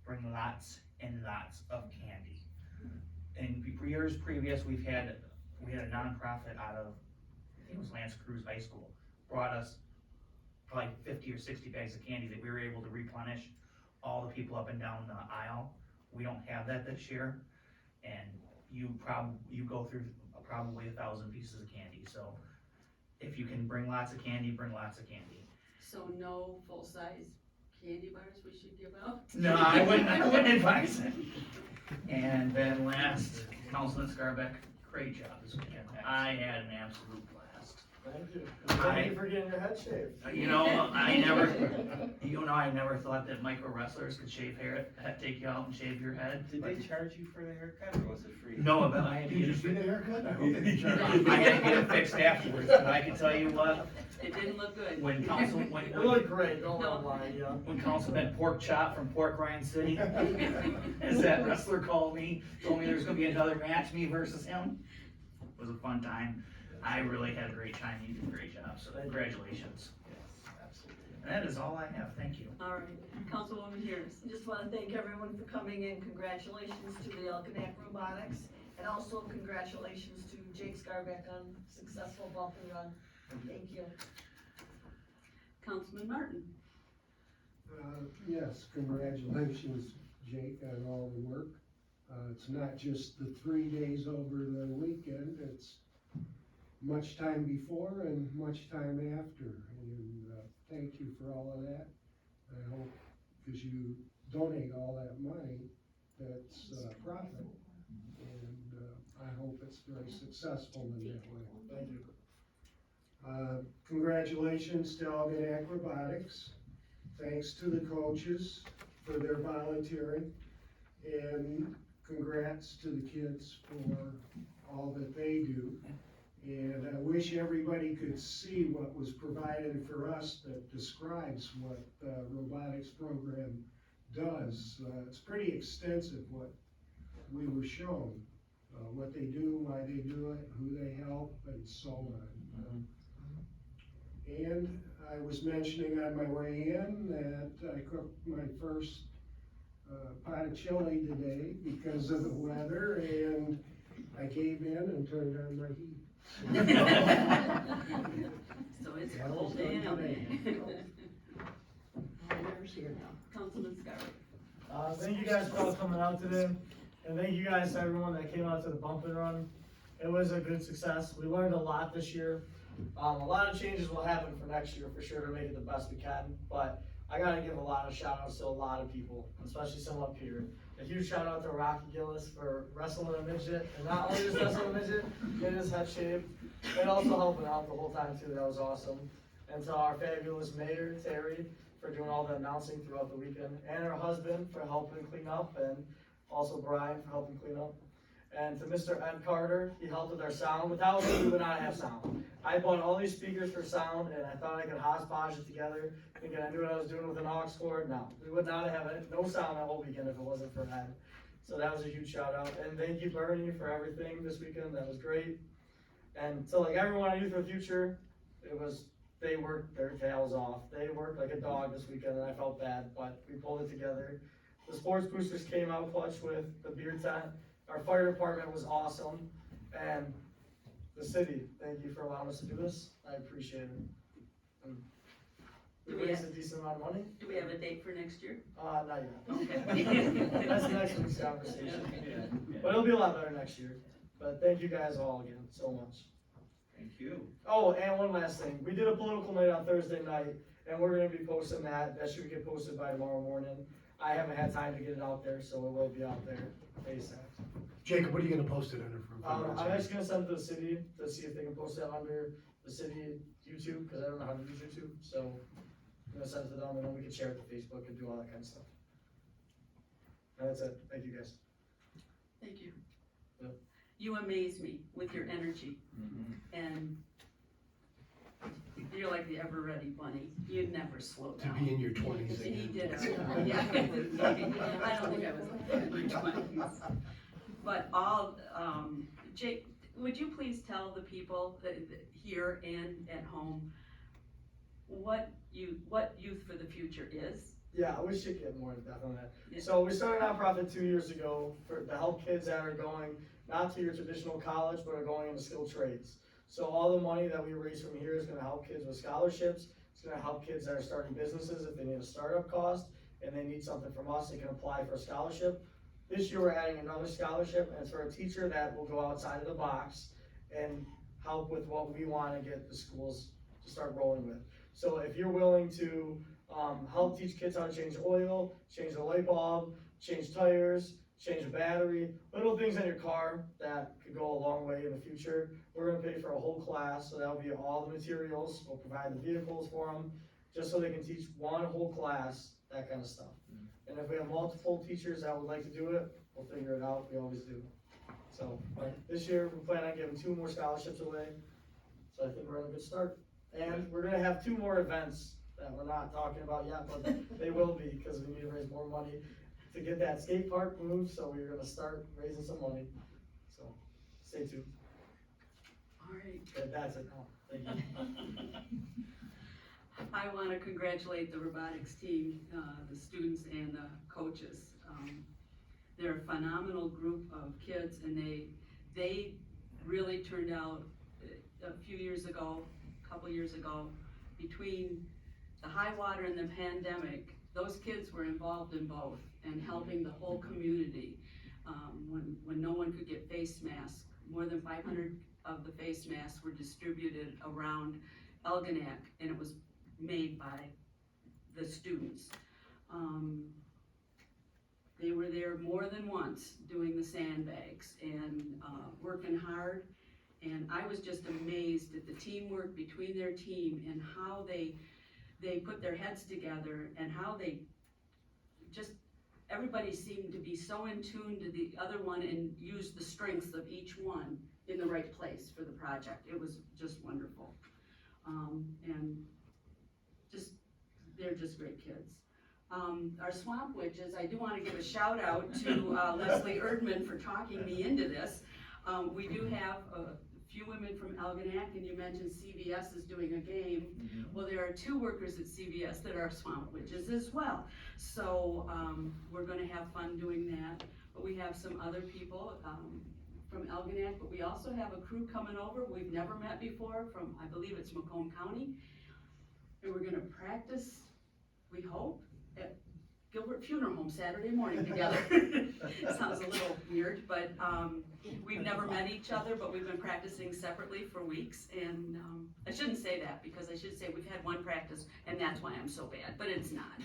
bring lots and lots of candy. In years previous, we had a nonprofit out of, I think it was Lance Cruz High School, brought us like 50 or 60 bags of candy that we were able to replenish all the people up and down the aisle. We don't have that this year, and you go through probably 1,000 pieces of candy. So if you can bring lots of candy, bring lots of candy. So no full-size candy bars we should give out? No, I wouldn't advise it. And then last, Councilman Scarbeck, great job this weekend. I had an absolute blast. Thank you. Thank you for getting your head shaved. You know, I never thought that micro wrestlers could take you out and shave your head. Did they charge you for the haircut, or was it free? No, but I had to Did get you it see the fixed. haircut? I hope they charged you. I had to get it fixed afterwards, but I can tell you what, It didn't look good. when It looked great, don't lie, yeah. when Councilman Pork Chop from Pork Rind City, as that wrestler called me, told me there was gonna be another match, me versus him. It was a fun time. I really had a great time. You did a great job, so congratulations. Yes, absolutely. And that is all I have. Thank you. All right, Councilwoman Harris. Just want to thank everyone for coming in. Congratulations to the Algonac Robotics, and also congratulations to Jake Scarbeck on successful bump and run. Thank you. Councilman Martin. Yes, congratulations, Jake, on all the work. It's not just the 3 days over the weekend, it's much time before and much time after. And thank you for all of that. I hope, because you donate all that money, that's profit. And I hope it's very successful in that way. Thank you. Congratulations to Algonac Robotics. Thanks to the coaches for their volunteering. And congrats to the kids for all that they do. And I wish everybody could see what was provided for us that describes what the robotics program does. It's pretty extensive what we were shown, what they do, why they do it, who they help, and so on. And I was mentioning on my way in that I cooked my first pot of chili today because of the weather, and I gave in and turned on my heat. So it's That was cold day in done today. Mayor's here now. Councilman Scarpelli. Thank you guys for all coming out today, and thank you guys to everyone that came out to the bump and run. It was a good success. We learned a lot this year. A lot of changes will happen for next year for sure to make it the best we can, but I gotta give a lot of shout outs to a lot of people, especially some up here. A huge shout out to Rocky Gillis for wrestling a midget, and not only just wrestling a midget, getting his head shaved, and also helping out the whole time too. That was awesome. And to our fabulous mayor, Terry, for doing all the announcing throughout the weekend, and her husband for helping clean up, and also Brian for helping clean up. And to Mr. Ed Carter, he helped with our sound. Without him, we would not have sound. I bought all these speakers for sound, and I thought I could hodgepodge it together, thinking I knew what I was doing with an aux cord. No, we would not have no sound that whole weekend if it wasn't for Ed. So that was a huge shout out. And thank you, Bernie, for everything this weekend. That was great. And so like everyone at Youth for the Future, they worked their tails off. They worked like a dog this weekend, and I felt bad, but we pulled it together. The sports boosters came out clutch with the beer tent. Our fire department was awesome, and the city, thank you for allowing us to do this. I appreciate it. And we Do we raised have- a decent amount of money. Do we have a date for next year? Not yet. Okay. That's next week's conversation. But it'll be a lot better next year. But thank you guys all again so much. Thank you. Oh, and one last thing. We did a political night on Thursday night, and we're gonna be posting that. That should get posted by tomorrow morning. I haven't had time to get it out there, so it will be out there ASAP. Jacob, what are you gonna post it under for? I'm actually gonna send it to the city to see if they can post it under the city YouTube, cause I don't know how to use YouTube, so I'm gonna send it to them, and then we can share it to Facebook and do all that kind of stuff. And that's it. Thank you guys. Thank you. Yep. You amaze me with your energy, and you're like the ever-ready bunny. You never slow To down. be in your 20s He again. did it. Yeah. I don't think I was in my 20s. But Jake, would you please tell the people that here and at home what Youth for the Future is? Yeah, we should get more in depth on that. Yeah. So we started a nonprofit 2 years ago to help kids that are going, not to your traditional college, but are going into skilled trades. So all the money that we raise from here is gonna help kids with scholarships. It's gonna help kids that are starting businesses if they need a startup cost and they need something from us, they can apply for a scholarship. This year, we're adding another scholarship, and it's for a teacher that will go outside of the box and help with what we wanna get the schools to start rolling with. So if you're willing to help teach kids how to change oil, change the light bulb, change tires, change a battery, little things in your car that could go a long way in the future. We're gonna pay for a whole class, so that'll be all the materials, we'll provide the vehicles for them, just so they can teach one whole class, that kind of stuff. And if we have multiple teachers that would like to do it, we'll figure it out, we always do. So, this year, we plan on giving 2 more scholarships away, so I think we're on a good start. And we're gonna have 2 more events that we're not talking about yet, but they will be, because we need to raise more money to get that skate park moved, so we're gonna start raising some money. So, stay tuned. All right. That's it now, thank you. I want to congratulate the robotics team, the students and the coaches. They're a phenomenal group of kids, and they really turned out a couple years ago, between the high water and the pandemic, those kids were involved in both and helping the whole community. When no one could get face masks, more than 500 of the face masks were distributed around Algonac, and it was made by the students. They were there more than once doing the sandbags and working hard, and I was just amazed at the teamwork between their team and how they put their heads together and how they just, everybody seemed to be so in tune to the other one and used the strengths of each one in the right place for the project. It was just wonderful. And just, they're just great kids. Our Swamp Witches, I do want to give a shout out to Leslie Erdman for talking me into this. We do have a few women from Algonac, and you mentioned CVS is doing a game. Well, there are 2 workers at CVS that are Swamp Witches as well. So we're gonna have fun doing that. But we have some other people from Algonac, but we also have a crew coming over we've never met before from, I believe it's Macomb County. And we're gonna practice, we hope, at Gilbert Funeral Home Saturday morning together. Sounds a little weird, but we've never met each other, but we've been practicing separately for weeks. And I shouldn't say that, because I should say we've had one practice and that's why I'm so bad, but it's not.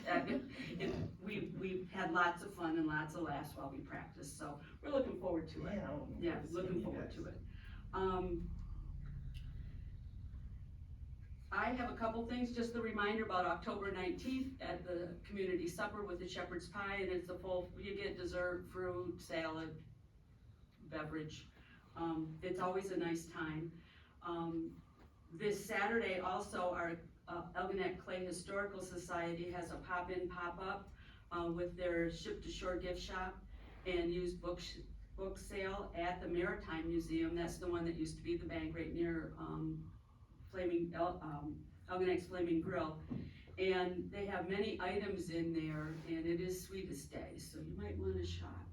We've had lots of fun and lots of laughs while we practice, so we're looking forward to it. Yeah, looking forward to it. I have a couple things, just a reminder about October 19th at the community supper with the shepherd's pie, and it's a full, you get dessert, fruit, salad, beverage. It's always a nice time. This Saturday also, our Algonac Clay Historical Society has a pop-in, pop-up with their ship-to-shore gift shop and used book sale at the Maritime Museum. That's the one that used to be the bank right near Algonac's Flaming Grill. And they have many items in there, and it is Sweetest Day, so you might want to shop.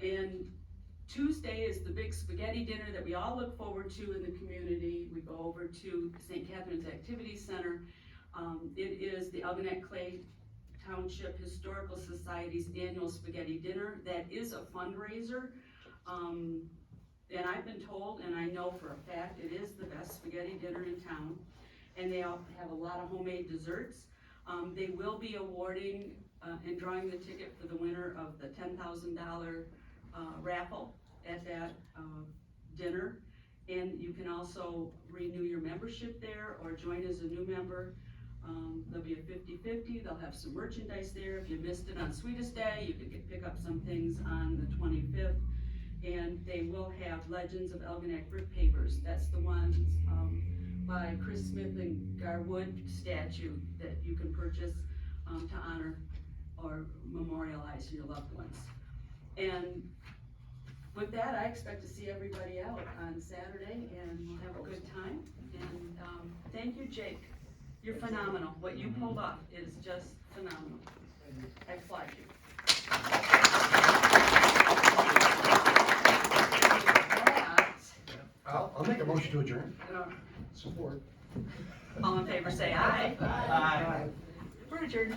And Tuesday is the big spaghetti dinner that we all look forward to in the community. We go over to St. Catherine's Activity Center. It is the Algonac Clay Township Historical Society's annual spaghetti dinner. That is a fundraiser. And I've been told, and I know for a fact, it is the best spaghetti dinner in town. And they all have a lot of homemade desserts. They will be awarding and drawing the ticket for the winner of the $10,000 raffle at that dinner. And you can also renew your membership there or join as a new member. There'll be a 50-50. They'll have some merchandise there. If you missed it on Sweetest Day, you could pick up some things on the 25th. And they will have Legends of Algonac brick pavers. That's the ones by Chris Smith and Garwood statue that you can purchase to honor or memorialize your loved ones. And with that, I expect to see everybody out on Saturday, and we'll have a good time. And thank you, Jake. You're phenomenal. What you pulled off is just phenomenal. I applaud you. I'll make a motion to adjourn. Support. All in favor say aye. Aye. We're adjourned.